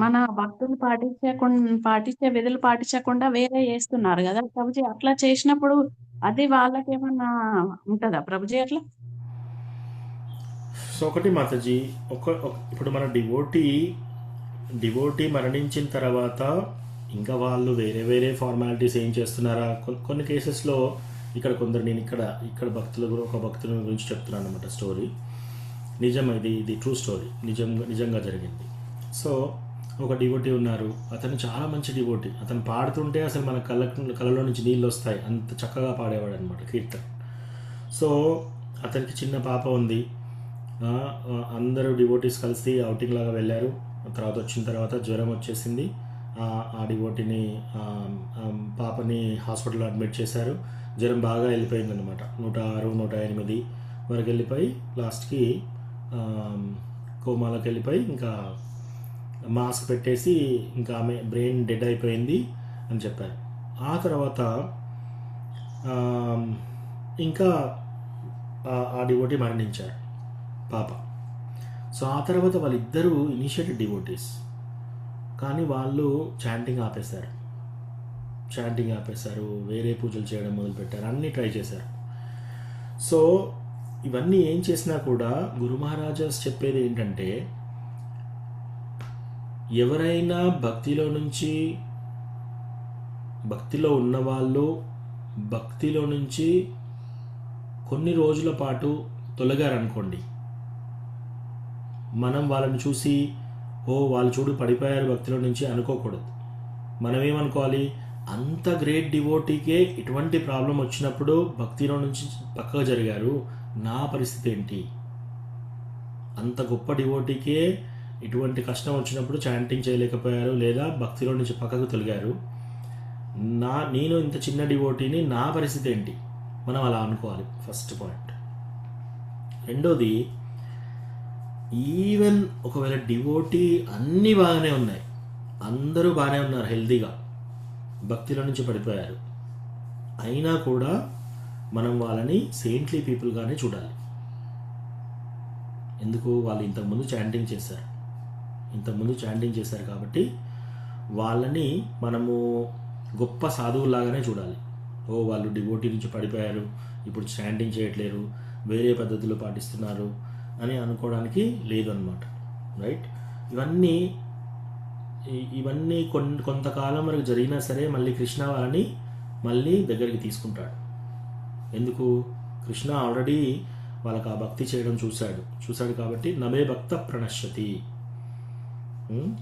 మన భక్తులు పాటించే విధులు పాటించకుండా వేరే చేస్తున్నారు కదా ప్రభుజీ. అట్లా చేసినప్పుడు అది వాళ్ళకేమన్నా ఉంటుందా ప్రభుజీ అట్లా? సో ఒకటి మాతాజీ, ఇప్పుడు మన డివోటీ మరణించిన తర్వాత ఇంకా వాళ్ళు వేరే వేరే ఫార్మాలిటీస్ ఏం చేస్తున్నారా? కొన్ని కేసెస్లో ఇక్కడ కొందరు, నేను ఇక్కడ ఒక భక్తుల గురించి చెప్తున్నాను అనమాట స్టోరీ. నిజం, ఇది ట్రూ స్టోరీ, నిజంగా జరిగింది. సో ఒక డివోటీ ఉన్నారు, అతను చాలా మంచి డివోటీ. అతను పాడుతుంటే అసలు మన కళ్ళలో నుంచి నీళ్ళు వస్తాయి, అంత చక్కగా పాడేవాడు అనమాట కీర్తన. సో అతనికి చిన్న పాప ఉంది. అందరూ డివోటీస్ కలిసి అవుటింగ్ లాగా వెళ్ళారు. తర్వాత వచ్చిన తర్వాత జ్వరం వచ్చేసింది. ఆ డివోటీని, పాపని హాస్పిటల్లో అడ్మిట్ చేశారు. జ్వరం బాగా వెళ్ళిపోయింది అనమాట. 106, 108 వరకు వెళ్ళిపోయి లాస్ట్కి కోమాలోకి వెళ్ళిపోయి ఇంకా మాస్క్ పెట్టేసి ఇంకా ఆమె బ్రెయిన్ డెడ్ అయిపోయింది అని చెప్పారు. ఆ తర్వాత ఇంకా ఆ డివోటీ మరణించారు, పాప. సో ఆ తర్వాత వాళ్ళిద్దరూ ఇనిషియేటెడ్ డివోటీస్, కానీ వాళ్ళు చాంటింగ్ ఆపేశారు, వేరే పూజలు చేయడం మొదలుపెట్టారు, అన్నీ ట్రై చేశారు. సో ఇవన్నీ ఏం చేసినా కూడా గురు మహారాజాస్ చెప్పేది ఏంటంటే, ఎవరైనా భక్తిలో ఉన్నవాళ్ళు భక్తిలో నుంచి కొన్ని రోజుల పాటు తొలగారనుకోండి, మనం వాళ్ళని చూసి వాళ్ళు చూడు పడిపోయారు భక్తిలో నుంచి అనుకోకూడదు. మనం ఏమనుకోవాలి, అంత గ్రేట్ డివోటీకే ఇటువంటి ప్రాబ్లం వచ్చినప్పుడు భక్తిలో నుంచి పక్కగా జరిగారు, నా పరిస్థితి ఏంటి? అంత గొప్ప డివోటీకే ఇటువంటి కష్టం వచ్చినప్పుడు చాంటింగ్ చేయలేకపోయారు, లేదా భక్తిలో నుంచి పక్కకు తొలగారు, నేను ఇంత చిన్న డివోటీని, నా పరిస్థితి ఏంటి? మనం అలా అనుకోవాలి, ఫస్ట్ పాయింట్. రెండోది, ఈవెన్ ఒకవేళ డివోటీ అన్నీ బాగానే ఉన్నాయి, అందరూ బాగానే ఉన్నారు, హెల్తీగా భక్తిలో నుంచి పడిపోయారు, అయినా కూడా మనం వాళ్ళని సెయింట్లీ పీపుల్గానే చూడాలి. ఎందుకు? వాళ్ళు ఇంతకుముందు చాంటింగ్ చేశారు కాబట్టి వాళ్ళని మనము గొప్ప సాధువులాగానే చూడాలి. వాళ్ళు డివోటీ నుంచి పడిపోయారు, ఇప్పుడు చాంటింగ్ చేయట్లేరు, వేరే పద్ధతులు పాటిస్తున్నారు అని అనుకోవడానికి లేదు అన్నమాట. రైట్? ఇవన్నీ కొంతకాలం వరకు జరిగినా సరే మళ్ళీ కృష్ణ వాళ్ళని మళ్ళీ దగ్గరికి తీసుకుంటాడు. ఎందుకు? కృష్ణ ఆల్రెడీ వాళ్ళకి ఆ భక్తి చేయడం చూశాడు కాబట్టి నమే భక్త ప్రణశ్యతి.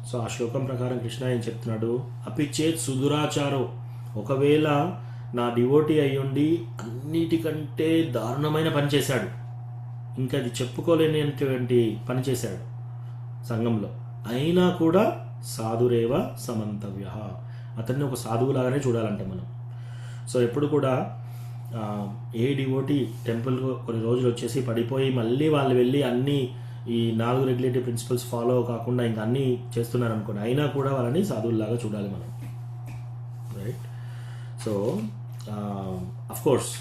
సో ఆ శ్లోకం ప్రకారం కృష్ణ ఏం చెప్తున్నాడు? అపిచేత్ సుదురాచారో, ఒకవేళ నా డివోటీ అయ్యుండి అన్నిటికంటే దారుణమైన పని చేశాడు, ఇంకా అది చెప్పుకోలేనటువంటి పని చేశాడు సంఘంలో, అయినా కూడా సాధురేవ సమంతవ్య, అతన్ని ఒక సాధువులాగానే చూడాలంట మనం. సో ఎప్పుడు కూడా ఏ డివోటీ టెంపుల్కు కొన్ని రోజులు వచ్చేసి పడిపోయి మళ్ళీ వాళ్ళు వెళ్ళి అన్నీ ఈ 4 రెగ్యులేటివ్ ప్రిన్సిపల్స్ ఫాలో కాకుండా ఇంకా అన్నీ చేస్తున్నారు అనుకోండి, అయినా కూడా వాళ్ళని సాధువులాగా చూడాలి మనం. రైట్? సో అఫ్కోర్స్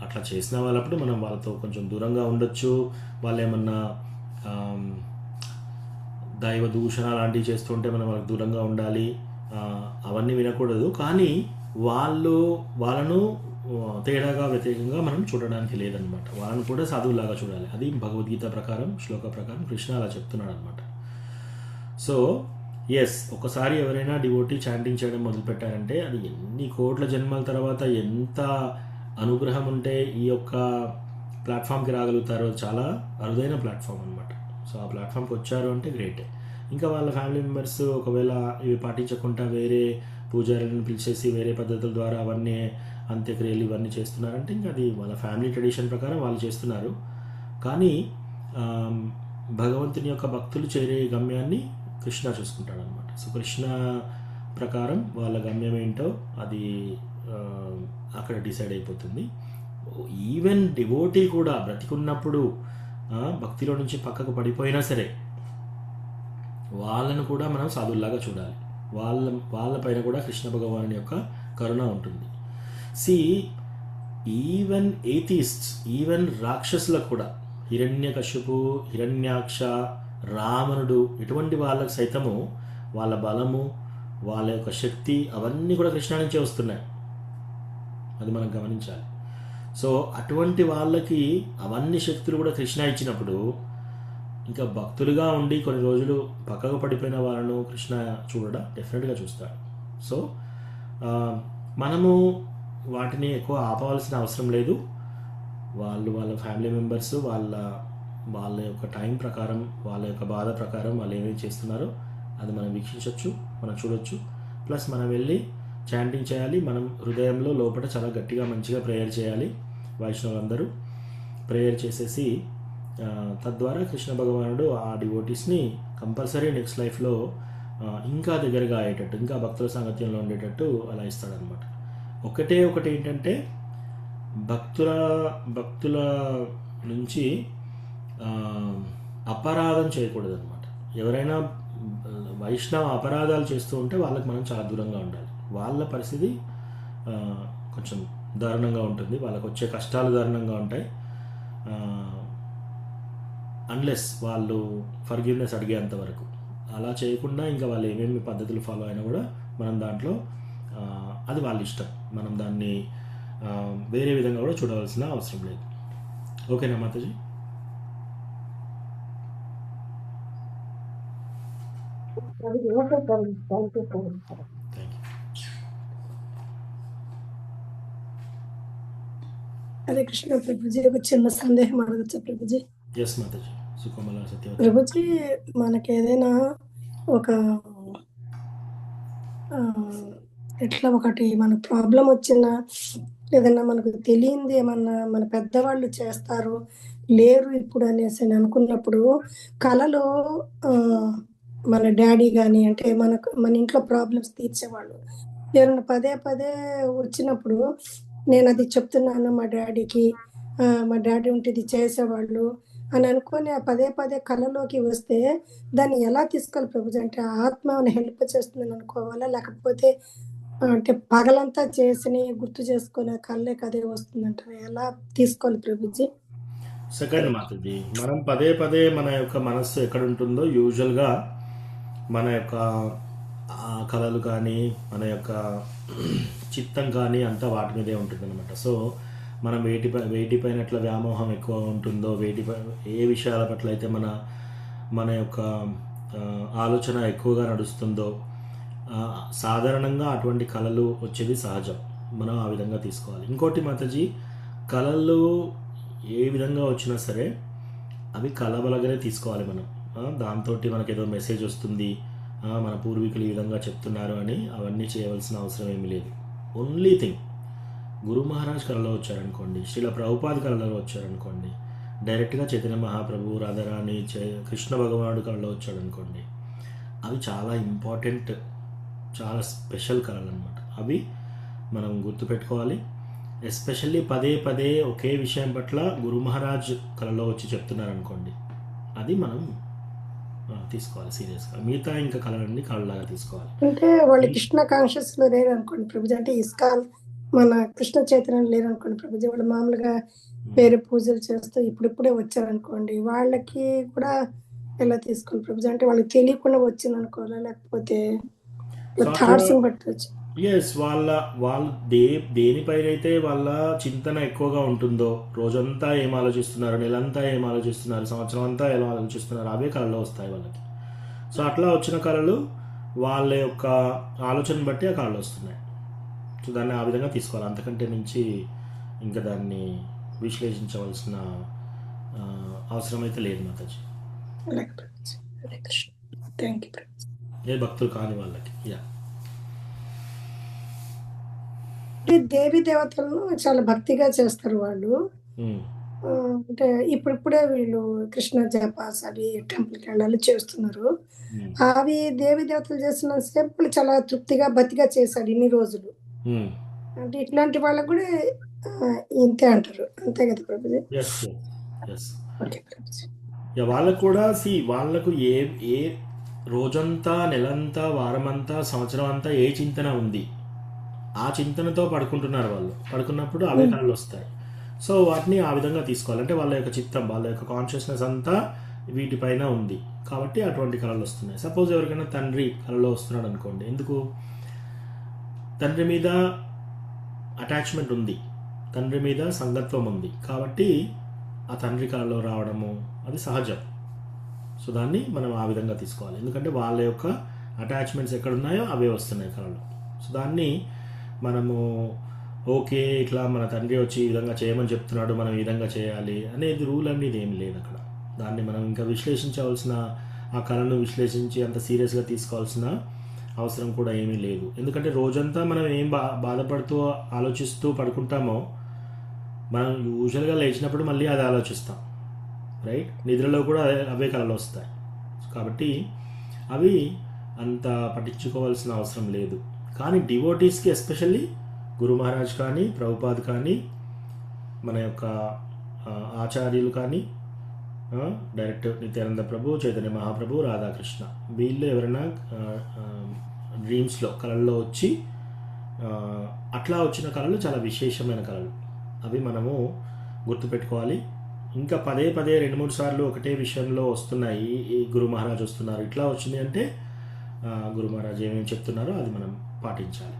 అట్లా చేసిన వాళ్ళప్పుడు మనం వాళ్ళతో కొంచెం దూరంగా ఉండొచ్చు. వాళ్ళు ఏమన్నా దైవ దూషణ లాంటివి చేస్తుంటే మనం వాళ్ళకి దూరంగా ఉండాలి, అవన్నీ వినకూడదు. కానీ వాళ్ళను తేడాగా వ్యతిరేకంగా మనం చూడడానికి లేదనమాట. వాళ్ళని కూడా సాధువులాగా చూడాలి. అది భగవద్గీత ప్రకారం, శ్లోక ప్రకారం కృష్ణ అలా చెప్తున్నాడు అనమాట. సో ఎస్, ఒకసారి ఎవరైనా డివోటీ చాంటింగ్ చేయడం మొదలుపెట్టారంటే అది ఎన్ని కోట్ల జన్మల తర్వాత ఎంత అనుగ్రహం ఉంటే ఈ యొక్క ప్లాట్ఫామ్కి రాగలుగుతారో. చాలా అరుదైన ప్లాట్ఫామ్ అనమాట. సో ఆ ప్లాట్ఫామ్కి వచ్చారు అంటే గ్రేటే. ఇంకా వాళ్ళ ఫ్యామిలీ మెంబర్స్ ఒకవేళ ఇవి పాటించకుండా వేరే పూజారులను పిలిచేసి వేరే పద్ధతుల ద్వారా అవన్నీ అంత్యక్రియలు ఇవన్నీ చేస్తున్నారంటే ఇంకా అది వాళ్ళ ఫ్యామిలీ ట్రెడిషన్ ప్రకారం వాళ్ళు చేస్తున్నారు. కానీ భగవంతుని యొక్క భక్తులు చేరే గమ్యాన్ని కృష్ణ చూసుకుంటాడు అనమాట. సో కృష్ణ ప్రకారం వాళ్ళ గమ్యం ఏంటో అది అక్కడ డిసైడ్ అయిపోతుంది. ఈవెన్ డివోటీ కూడా బ్రతికున్నప్పుడు భక్తిలో నుంచి పక్కకు పడిపోయినా సరే వాళ్ళను కూడా మనం సాధువులాగా చూడాలి. వాళ్ళపైన కూడా కృష్ణ భగవాను యొక్క కరుణ ఉంటుంది. ఈవెన్ ఏథిస్ట్స్, ఈవెన్ రాక్షసులకు కూడా, హిరణ్యకశిపు, హిరణ్యాక్ష, రావణుడు, ఇటువంటి వాళ్ళకు సైతము వాళ్ళ బలము, వాళ్ళ యొక్క శక్తి అవన్నీ కూడా కృష్ణ నుంచే వస్తున్నాయి. అది మనం గమనించాలి. సో అటువంటి వాళ్ళకి అవన్నీ శక్తులు కూడా కృష్ణ ఇచ్చినప్పుడు ఇంకా భక్తులుగా ఉండి కొన్ని రోజులు పక్కకు పడిపోయిన వాళ్ళను కృష్ణ చూడడా డెఫినెట్గా చూస్తాడు. సో మనము వాటిని ఎక్కువ ఆపవలసిన అవసరం లేదు. వాళ్ళ ఫ్యామిలీ మెంబర్స్ వాళ్ళ యొక్క టైం ప్రకారం, వాళ్ళ యొక్క బాధ ప్రకారం వాళ్ళు ఏమేమి చేస్తున్నారో అది మనం వీక్షించవచ్చు, మనం చూడొచ్చు. ప్లస్ మనం వెళ్ళి చాంటింగ్ చేయాలి. మనం హృదయంలో లోపల చాలా గట్టిగా మంచిగా ప్రేయర్ చేయాలి. వైష్ణవులందరూ ప్రేయర్ చేసేసి తద్వారా కృష్ణ భగవానుడు ఆ డివోటీస్ని కంపల్సరీ నెక్స్ట్ లైఫ్లో ఇంకా దగ్గరగా అయ్యేటట్టు, ఇంకా భక్తుల సాంగత్యంలో ఉండేటట్టు అలా ఇస్తాడనమాట. ఒకటి ఏంటంటే భక్తుల నుంచి అపరాధం చేయకూడదు అనమాట. ఎవరైనా వైష్ణవ అపరాధాలు చేస్తూ ఉంటే వాళ్ళకి మనం చాలా దూరంగా ఉండాలి. వాళ్ళ పరిస్థితి కొంచెం దారుణంగా ఉంటుంది, వాళ్ళకు వచ్చే కష్టాలు దారుణంగా ఉంటాయి. అన్లెస్ వాళ్ళు ఫర్గివ్నెస్ అడిగేంత వరకు అలా చేయకుండా ఇంకా వాళ్ళు ఏమేమి పద్ధతులు ఫాలో అయినా కూడా మనం దాంట్లో అది వాళ్ళ ఇష్టం, మనం దాన్ని వేరే విధంగా కూడా చూడవలసిన అవసరం లేదు. ఓకేనా మాతాజీ? ఓకే ప్రభుజీ, థ్యాంక్ యూ ప్రభుజీ. Thank you. హరే కృష్ణ ప్రభుజీ, ఒక చిన్న సందేహం అడగచ్చా ప్రభుజీ? ఎస్ మాతాజీ. సుకోమల సత్యవతి. ప్రభుజీ, మనకి ఏదైనా ఒక ఎట్లా ఒకటి మన ప్రాబ్లం వచ్చినా ఏదైనా మనకు తెలియంది ఏమన్నా మన పెద్దవాళ్ళు చేస్తారు లేరు ఇప్పుడు అనేసి అని అనుకున్నప్పుడు కళలో మన డాడీ కానీ అంటే మన ఇంట్లో ప్రాబ్లమ్స్ తీర్చేవాళ్ళు ఎవరైనా పదే వచ్చినప్పుడు నేను అది చెప్తున్నాను మా డాడీకి, మా డాడీ ఉంటే ఇది చేసేవాళ్ళు అని అనుకొని ఆ పదే కళలోకి వస్తే దాన్ని ఎలా తీసుకోవాలి ప్రభుజీ? అంటే ఆత్మ హెల్ప్ చేస్తుందని అనుకోవాలా, లేకపోతే అంటే పగలంతా చేసి గుర్తు చేసుకునే కళ్ళే కదే వస్తుందంటారా? ఎలా తీసుకోవాలి ప్రభుజీ? సెకండ్ మాతాజీ, మనం పదే మన యొక్క మనస్సు ఎక్కడ ఉంటుందో యూజువల్గా మన యొక్క కళలు కానీ మన యొక్క చిత్తం కానీ అంతా వాటి మీదే ఉంటుంది అనమాట. సో మనం వేటిపైన ఎట్లా వ్యామోహం ఎక్కువ ఉంటుందో, ఏ విషయాల పట్ల అయితే మన యొక్క ఆలోచన ఎక్కువగా నడుస్తుందో సాధారణంగా అటువంటి కళలు వచ్చేది సహజం. మనం ఆ విధంగా తీసుకోవాలి. ఇంకోటి మాతాజీ, కళలు ఏ విధంగా వచ్చినా సరే అవి కలవలగానే తీసుకోవాలి మనం. దాంతో మనకి ఏదో మెసేజ్ వస్తుంది, మన పూర్వీకులు ఈ విధంగా చెప్తున్నారు అని అవన్నీ చేయవలసిన అవసరం ఏమీ లేదు. ఓన్లీ థింగ్, గురు మహారాజ్ కళలో వచ్చారనుకోండి, శ్రీల ప్రభుపాద్ కళలో వచ్చారనుకోండి, డైరెక్ట్గా చైతన్య మహాప్రభు, రాధారాణి, కృష్ణ భగవానుడు కళలో వచ్చాడనుకోండి, అవి చాలా ఇంపార్టెంట్, చాలా స్పెషల్ కళలు అనమాట. అవి మనం గుర్తుపెట్టుకోవాలి. ఎస్పెషల్లీ పదే ఒకే విషయం పట్ల గురు మహారాజ్ కళలో వచ్చి చెప్తున్నారనుకోండి, అది మనం తీసుకోవాలి సీరియస్గా. మిగతా ఇంకా కళలన్నీ కళలాగా తీసుకోవాలి. అంటే వాళ్ళు కృష్ణ కాన్షియస్ లో లేరు అనుకోండి ప్రభుజీ, అంటే ఇస్కాన్ మన కృష్ణ చైతన్యం లేరు అనుకోండి ప్రభుజీ, వాళ్ళు మామూలుగా వేరే పూజలు చేస్తూ ఇప్పుడిప్పుడే వచ్చారనుకోండి, వాళ్ళకి కూడా ఎలా తీసుకోవాలి ప్రభుజీ? అంటే వాళ్ళకి తెలియకుండా వచ్చింది అనుకోవాలా, లేకపోతే థాట్స్ బట్టి వచ్చి? ఎస్, వాళ్ళు దేనిపైన అయితే వాళ్ళ చింతన ఎక్కువగా ఉంటుందో, రోజంతా ఏం ఆలోచిస్తున్నారు, నెలంతా ఏం ఆలోచిస్తున్నారు, సంవత్సరం అంతా ఎలా ఆలోచిస్తున్నారు, అవే కళలు వస్తాయి వాళ్ళకి. సో అట్లా వచ్చిన కళలు వాళ్ళ యొక్క ఆలోచన బట్టి ఆ కళలు వస్తున్నాయి. సో దాన్ని ఆ విధంగా తీసుకోవాలి. అంతకంటే మించి ఇంకా దాన్ని విశ్లేషించవలసిన అవసరం అయితే లేదు మాతాజీ. Thank you Prabhuji. ఏ భక్తులు కాని వాళ్ళకి. యా, దేవి దేవతలను చాలా భక్తిగా చేస్తారు వాళ్ళు. అంటే ఇప్పుడిప్పుడే వీళ్ళు కృష్ణ జపాస్ అవి టెంపుల్కి వెళ్ళాలి చేస్తున్నారు. అవి దేవి దేవతలు చేసిన సేపు చాలా తృప్తిగా భక్తిగా చేశాడు ఇన్ని రోజులు. అంటే ఇట్లాంటి వాళ్ళకు కూడా ఇంతే అంటారు, అంతే కదా ప్రభుజీ? ఓకే ప్రభుజీ. వాళ్ళకు కూడా వాళ్ళకు ఏ రోజంతా, నెలంతా, వారమంతా, సంవత్సరం అంతా ఏ చింతన ఉంది, ఆ చింతనతో పడుకుంటున్నారు వాళ్ళు. పడుకున్నప్పుడు అవే కళలు వస్తాయి. సో వాటిని ఆ విధంగా తీసుకోవాలంటే వాళ్ళ యొక్క చిత్తం, వాళ్ళ యొక్క కాన్షియస్నెస్ అంతా వీటిపైన ఉంది కాబట్టి అటువంటి కళలు వస్తున్నాయి. సపోజ్ ఎవరికైనా తండ్రి కళలో వస్తున్నాడు అనుకోండి, ఎందుకు తండ్రి మీద అటాచ్మెంట్ ఉంది, తండ్రి మీద సంగత్వం ఉంది కాబట్టి ఆ తండ్రి కళలో రావడము అది సహజం. సో దాన్ని మనం ఆ విధంగా తీసుకోవాలి, ఎందుకంటే వాళ్ళ యొక్క అటాచ్మెంట్స్ ఎక్కడున్నాయో అవే వస్తున్నాయి కళలో. సో దాన్ని మనము ఓకే ఇట్లా మన తండ్రి వచ్చి ఈ విధంగా చేయమని చెప్తున్నాడు, మనం ఈ విధంగా చేయాలి అనేది రూల్ అనేది ఏం లేదు అక్కడ. దాన్ని మనం ఇంకా విశ్లేషించవలసిన, ఆ కళను విశ్లేషించి అంత సీరియస్గా తీసుకోవాల్సిన అవసరం కూడా ఏమీ లేదు. ఎందుకంటే రోజంతా మనం ఏం బాధపడుతూ ఆలోచిస్తూ పడుకుంటామో మనం యూజువల్గా లేచినప్పుడు మళ్ళీ అది ఆలోచిస్తాం, రైట్? నిద్రలో కూడా అవే కళలు వస్తాయి. కాబట్టి అవి అంత పట్టించుకోవాల్సిన అవసరం లేదు. కానీ డివోటీస్కి ఎస్పెషల్లీ గురు మహారాజ్ కానీ, ప్రభుపాద్ కానీ, మన యొక్క ఆచార్యులు కానీ, డైరెక్ట్ నిత్యానంద ప్రభు, చైతన్య మహాప్రభు, రాధాకృష్ణ, వీళ్ళు ఎవరైనా డ్రీమ్స్లో కళల్లో వచ్చి అట్లా వచ్చిన కళలు చాలా విశేషమైన కళలు, అవి మనము గుర్తుపెట్టుకోవాలి. ఇంకా పదే 2-3 సార్లు ఒకటే విషయంలో వస్తున్నాయి, ఈ గురు మహారాజ్ వస్తున్నారు, ఇట్లా వచ్చింది అంటే గురు మహారాజ్ ఏమేమి చెప్తున్నారో అది మనం పాటించాలి.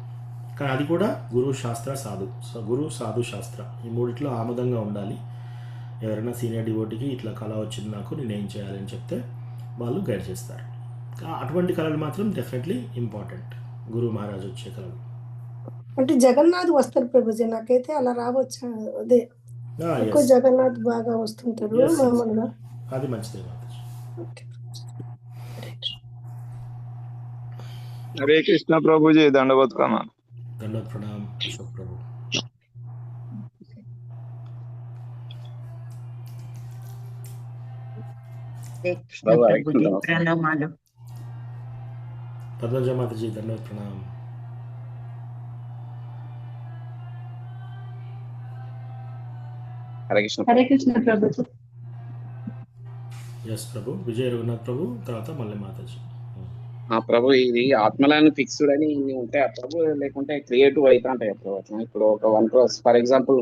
కానీ అది కూడా గురు శాస్త్ర సాధు, గురు సాధు శాస్త్ర ఈ మూడిట్లో ఆమోదంగా ఉండాలి. ఎవరైనా సీనియర్ డివోటీకి ఇట్లా కళ వచ్చింది నాకు, నేనేం చేయాలని చెప్తే వాళ్ళు గైడ్ చేస్తారు. అటువంటి కళలు మాత్రం డెఫినెట్లీ ఇంపార్టెంట్, గురు మహారాజ్ వచ్చే కళలు. అంటే జగన్నాథ్ వస్తారు ప్రభుజీ, నాకైతే అలా రావచ్చు. అదే ఎక్కువ జగన్నాథ్ బాగా వస్తుంటారు మామూలుగా. అది మంచిదే మాతాజీ. హరే కృష్ణ ప్రభుజీ, దండవత్ ప్రణామ్. దండవత్ ప్రణామ్ అశోక్ ప్రభు. ప్రణామాలు. పద్మజ మాతాజీ దండవత్ ప్రణామ్. హరే కృష్ణ ప్రభు. ఎస్ ప్రభు. విజయ రఘునాథ్ ప్రభు, తర్వాత మళ్ళీ మాతాజీ. ప్రభు, ఇది ఆత్మలను ఫిక్స్డ్ అని ఇన్ని ఉంటాయి ప్రభు, లేకుంటే క్రియేటివ్ అవుతా ఉంటాయి ప్రభు? ఇప్పుడు ఒక 1 crore ఫర్ ఎగ్జాంపుల్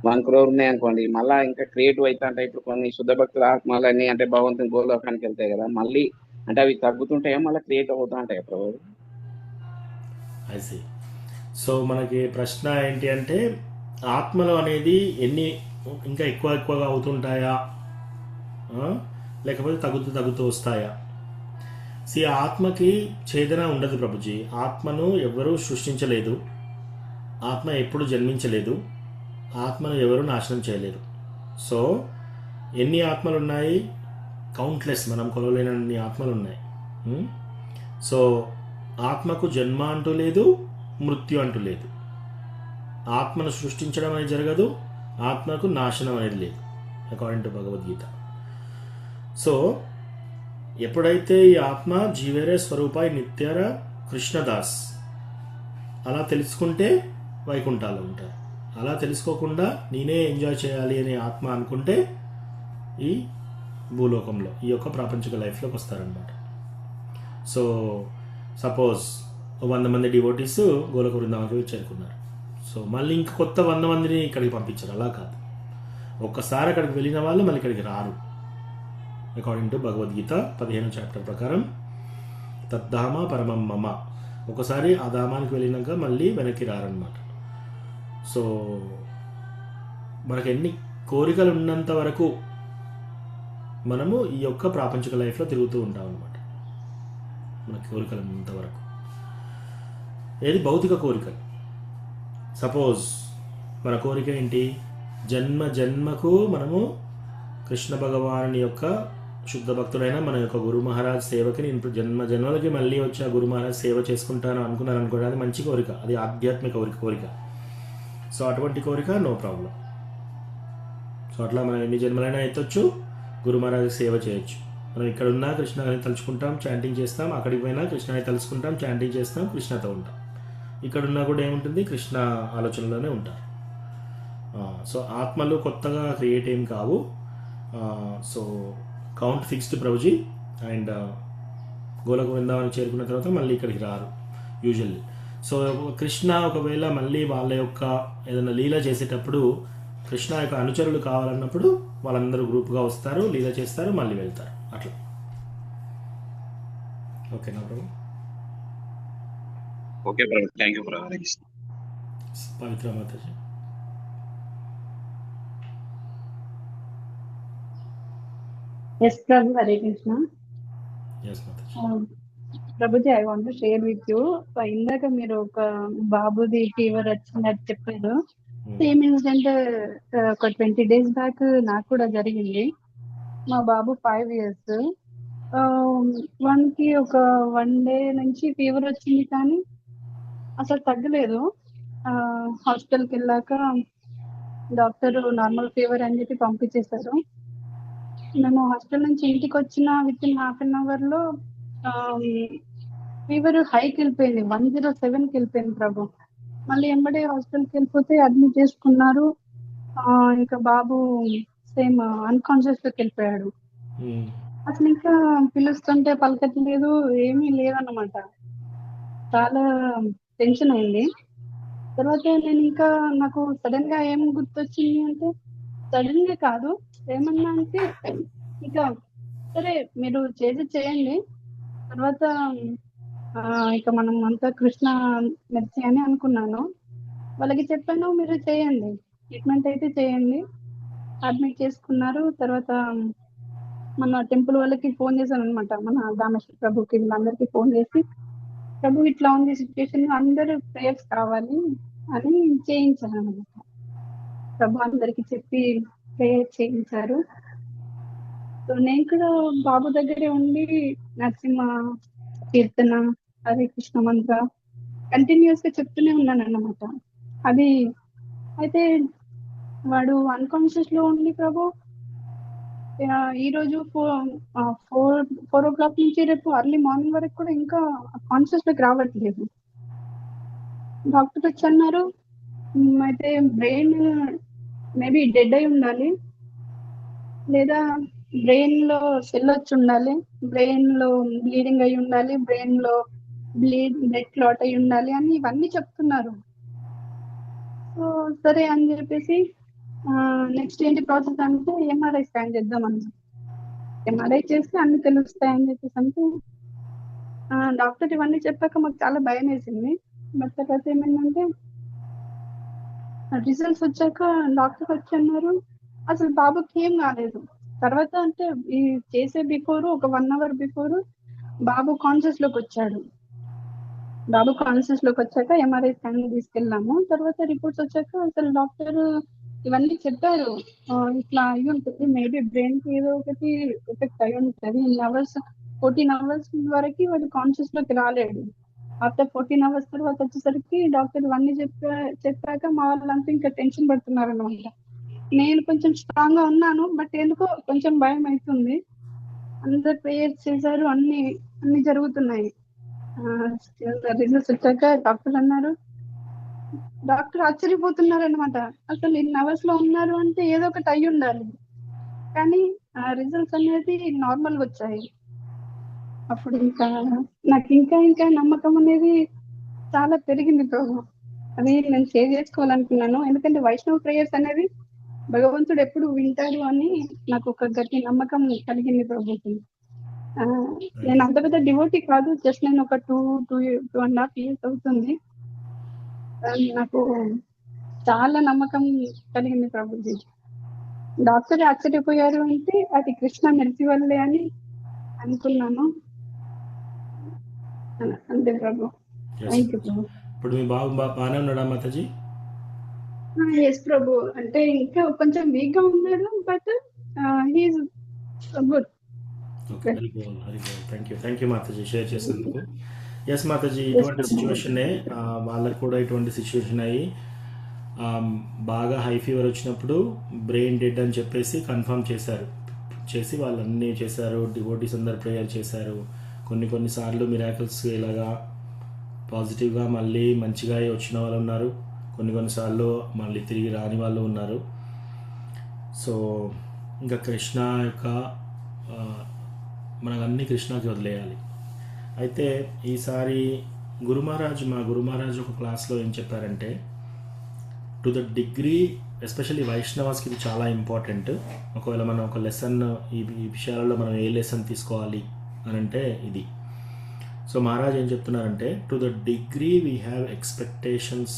1 crore ఉన్నాయి అనుకోండి, మళ్ళీ ఇంకా క్రియేటివ్ అవుతా ఉంటాయి. ఇప్పుడు కొన్ని శుద్ధ భక్తుల ఆత్మలన్నీ అంటే భగవంతుని గోలోకానికి వెళ్తాయి కదా, మళ్ళీ అంటే అవి తగ్గుతుంటాయో మళ్ళీ క్రియేట్ అవుతా ఉంటాయి ప్రభు? I see. సో మనకి ప్రశ్న ఏంటి అంటే, ఆత్మలు అనేది ఎన్ని ఇంకా ఎక్కువగా అవుతుంటాయా, లేకపోతే తగ్గుతూ వస్తాయా? ఆత్మకి ఛేదన ఉండదు ప్రభుజీ. ఆత్మను ఎవ్వరూ సృష్టించలేదు, ఆత్మ ఎప్పుడు జన్మించలేదు, ఆత్మను ఎవరు నాశనం చేయలేరు. సో ఎన్ని ఆత్మలు ఉన్నాయి? కౌంట్లెస్, మనం కొలవలేనన్ని ఆత్మలు ఉన్నాయి. సో ఆత్మకు జన్మ అంటూ లేదు, మృత్యు అంటూ లేదు. ఆత్మను సృష్టించడం అనేది జరగదు, ఆత్మకు నాశనం అనేది లేదు, అకార్డింగ్ టు భగవద్గీత. సో ఎప్పుడైతే ఈ ఆత్మ జీవేరే స్వరూపాయి నిత్యర కృష్ణదాస్ అలా తెలుసుకుంటే వైకుంఠాలు ఉంటారు. అలా తెలుసుకోకుండా నేనే ఎంజాయ్ చేయాలి అనే ఆత్మ అనుకుంటే ఈ భూలోకంలో, ఈ యొక్క ప్రాపంచిక లైఫ్లోకి వస్తారనమాట. సో సపోజ్ 100 మంది డివోటీస్ గోలోక బృందావనానికి చేరుకున్నారు. సో మళ్ళీ ఇంక కొత్త 100 మందిని ఇక్కడికి పంపించారు, అలా కాదు. ఒక్కసారి అక్కడికి వెళ్ళిన వాళ్ళు మళ్ళీ ఇక్కడికి రారు. అకార్డింగ్ టు భగవద్గీత 15వ చాప్టర్ ప్రకారం తద్ధామ పరమం మమ, ఒకసారి ఆ ధామానికి వెళ్ళినాక మళ్ళీ వెనక్కి రారనమాట. సో మనకు ఎన్ని కోరికలు ఉన్నంత వరకు మనము ఈ యొక్క ప్రాపంచిక లైఫ్లో తిరుగుతూ ఉంటాం అన్నమాట. మనకి కోరికలు ఉన్నంత వరకు, ఏది భౌతిక కోరికలు. సపోజ్ మన కోరిక ఏంటి? జన్మకు మనము కృష్ణ భగవాని యొక్క శుద్ధ భక్తుడైన మన యొక్క గురు మహారాజ్ సేవకి నేను ఇప్పుడు జన్మలకి మళ్ళీ వచ్చి ఆ గురు మహారాజ్ సేవ చేసుకుంటాను అనుకున్నాను అనుకోండి, అది మంచి కోరిక, అది ఆధ్యాత్మిక కోరిక. సో అటువంటి కోరిక నో ప్రాబ్లం. సో అట్లా మనం ఎన్ని జన్మలైనా ఎత్తొచ్చు, గురు మహారాజ్ సేవ చేయొచ్చు. మనం ఇక్కడ ఉన్నా కృష్ణని తలుచుకుంటాం, చాంటింగ్ చేస్తాం, అక్కడికి పోయినా కృష్ణని తలుచుకుంటాం, చాంటింగ్ చేస్తాం, కృష్ణతో ఉంటాం. ఇక్కడున్నా కూడా ఏముంటుంది? కృష్ణ ఆలోచనలోనే ఉంటారు. సో ఆత్మలు కొత్తగా క్రియేట్ ఏం కావు. So count fixed Prabhuji. And Goloka Brindavanam చేరుకున్న తర్వాత మళ్ళీ ఇక్కడికి రారు యూజువల్లీ. సో కృష్ణ ఒకవేళ మళ్ళీ వాళ్ళ యొక్క ఏదైనా లీల చేసేటప్పుడు కృష్ణ యొక్క అనుచరులు కావాలన్నప్పుడు వాళ్ళందరూ గ్రూప్గా వస్తారు, లీల చేస్తారు, మళ్ళీ వెళ్తారు, అట్లా. ఓకేనా ప్రభు? ఓకే ప్రభు, థ్యాంక్ యూ ప్రభు. పవిత్ర మాతాజీ. ఎస్ ప్రభు, హరే కృష్ణ. ఎస్ మాతాజీ. ప్రభుజీ, I want to share with you. ఇందాక మీరు ఒక బాబుది ఫీవర్ వచ్చిందని చెప్పారు. సేమ్ ఇన్సిడెంట్ ఒక 20 days బ్యాక్ నాకు కూడా జరిగింది. మా బాబు 5 years. వానికి ఒక 1 day నుంచి ఫీవర్ వచ్చింది, కానీ అసలు తగ్గలేదు. హాస్పిటల్కి వెళ్ళాక డాక్టర్ నార్మల్ ఫీవర్ అని చెప్పి పంపించేశారు. మేము హాస్పిటల్ నుంచి ఇంటికి వచ్చిన విత్ ఇన్ ½ లో ఫీవర్ హైకి వెళ్ళిపోయింది, 107కి వెళ్ళిపోయింది ప్రభు. మళ్ళీ ఎంబడే హాస్పిటల్కి వెళ్ళిపోతే అడ్మిట్ చేసుకున్నారు. ఇంకా బాబు సేమ్ అన్కాన్షియస్ లోకి వెళ్ళిపోయాడు. అసలు ఇంకా పిలుస్తుంటే పలకట్లేదు, ఏమీ లేదన్నమాట. చాలా టెన్షన్ అయింది. తర్వాత నేను ఇంకా నాకు సడన్ గా ఏం గుర్తొచ్చింది అంటే, సడన్ గా కాదు, ఏమన్నా అంటే ఇంకా సరే మీరు చేయండి, తర్వాత ఇక మనం అంతా కృష్ణ మెర్చి అని అనుకున్నాను. వాళ్ళకి చెప్పాను, మీరు చేయండి, ట్రీట్మెంట్ అయితే చేయండి. అడ్మిట్ చేసుకున్నారు. తర్వాత మన టెంపుల్ వాళ్ళకి ఫోన్ చేశాను అనమాట, మన దామేశ్వర ప్రభుకి వీళ్ళందరికీ ఫోన్ చేసి, ప్రభు ఇట్లా ఉంది సిచ్యువేషన్, అందరూ ప్రేయర్స్ కావాలి అని చేయించాను అనమాట. ప్రభు అందరికి చెప్పి ప్రేయర్ చేయించారు. సో నేను కూడా బాబు దగ్గరే ఉండి నరసింహ కీర్తన, హరే కృష్ణ మంత్ర కంటిన్యూస్ గా చెప్తూనే ఉన్నాను అన్నమాట. అది అయితే వాడు అన్కాన్షియస్ లో ఉండి ప్రభు ఈ రోజు 4 o'clock నుంచి రేపు అర్లీ మార్నింగ్ వరకు కూడా ఇంకా కాన్షియస్ లోకి రావట్లేదు. డాక్టర్ వచ్చి అన్నారు, అయితే బ్రెయిన్ మేబీ డెడ్ అయి ఉండాలి, లేదా బ్రెయిన్ లో సెల్ వచ్చి ఉండాలి, బ్రెయిన్ లో బ్లీడింగ్ అయి ఉండాలి, బ్రెయిన్ లో బ్లడ్ క్లాట్ అయి ఉండాలి అని ఇవన్నీ చెప్తున్నారు. సో సరే అని చెప్పేసి నెక్స్ట్ ఏంటి ప్రాసెస్ అంటే ఎంఆర్ఐ స్కాన్ చేద్దాం అన్నారు. ఎంఆర్ఐ చేస్తే అన్ని తెలుస్తాయని చెప్పేసి అంటే డాక్టర్ ఇవన్నీ చెప్పాక మాకు చాలా భయం వేసింది. బట్ తర్వాత ఏమైందంటే రిజల్ట్స్ వచ్చాక డాక్టర్ వచ్చి అన్నారు, అసలు బాబుకి ఏం కాలేదు. తర్వాత అంటే ఈ చేసే బిఫోర్ ఒక 1 hour బిఫోర్ బాబు కాన్షియస్ లోకి వచ్చాడు. బాబు కాన్షియస్ లోకి వచ్చాక ఎంఆర్ఐ స్కాన్ తీసుకెళ్ళాము. తర్వాత రిపోర్ట్స్ వచ్చాక అసలు డాక్టర్ ఇవన్నీ చెప్పారు, ఇట్లా అయి ఉంటుంది, మేబీ బ్రెయిన్ కి ఏదో ఒకటి ఎఫెక్ట్ అయి ఉంటుంది. 14 hours వరకు వాడు కాన్షియస్ లోకి రాలేడు. ఆఫ్టర్ 14 hours తర్వాత వచ్చేసరికి డాక్టర్ ఇవన్నీ చెప్పాక మా వాళ్ళంతా ఇంకా టెన్షన్ పడుతున్నారు అనమాట. నేను కొంచెం స్ట్రాంగ్ గా ఉన్నాను, బట్ ఎందుకో కొంచెం భయం అవుతుంది. అందరు ప్రేయర్స్ చేశారు, అన్ని జరుగుతున్నాయి. రిజల్ట్స్ వచ్చాక డాక్టర్ ఆశ్చర్యపోతున్నారు అనమాట. అసలు ఇన్ని అవర్స్ లో ఉన్నారు అంటే ఏదో ఒకటి అయి ఉండాలి, కానీ రిజల్ట్స్ అనేది నార్మల్ గా వచ్చాయి. అప్పుడు ఇంకా నాకు ఇంకా నమ్మకం అనేది చాలా పెరిగింది ప్రభు. అది నేను షేర్ చేసుకోవాలనుకున్నాను, ఎందుకంటే వైష్ణవ ప్రేయర్స్ అనేది భగవంతుడు ఎప్పుడు వింటాడు అని నాకు ఒక గట్టి నమ్మకం కలిగింది ప్రభుకి. నేను అంత పెద్ద డివోటీ కాదు, జస్ట్ నేను ఒక 2.5 years అవుతుంది. నాకు చాలా నమ్మకం కలిగింది ప్రభుజీ. డాక్టర్ ఆశ్చర్యపోయారు అంటే అది కృష్ణ మెర్చి వల్లే అని అనుకున్నాను. అంతే ప్రభు. థ్యాంక్ యూ ప్రభు. ఇప్పుడు మీ బాబు బాగానే ఉన్నాడా మాతాజీ? ఎస్ ప్రభు, అంటే ఇంకా కొంచెం వీక్ గా ఉన్నాడు, but he's good. Thank you Mataji షేర్ చేసినందుకు. ఎస్ మాతాజీ, ఇటువంటి సిచ్యువేషనే వాళ్ళకు కూడా ఇటువంటి సిచ్యువేషన్ అయ్యి బాగా హై ఫీవర్ వచ్చినప్పుడు బ్రెయిన్ డెడ్ అని చెప్పేసి కన్ఫర్మ్ చేసి వాళ్ళన్నీ చేశారు. డివోటీస్ అందరు ప్రేయర్ చేశారు. కొన్నిసార్లు మిరాకిల్స్ ఇలాగా పాజిటివ్గా మళ్ళీ మంచిగా వచ్చిన వాళ్ళు ఉన్నారు, కొన్నిసార్లు మళ్ళీ తిరిగి రాని వాళ్ళు ఉన్నారు. సో ఇంకా కృష్ణ యొక్క మనకన్నీ కృష్ణకి వదిలేయాలి. అయితే ఈసారి మా గురు మహారాజ్ ఒక క్లాస్లో ఏం చెప్పారంటే, టు ద డిగ్రీ ఎస్పెషల్లీ వైష్ణవాస్కి ఇది చాలా ఇంపార్టెంట్. ఒకవేళ మనం ఒక లెసన్ ఈ విషయాలలో మనం ఏ లెసన్ తీసుకోవాలి అని అంటే ఇది. సో మహారాజ్ ఏం చెప్తున్నారంటే, to the degree we have expectations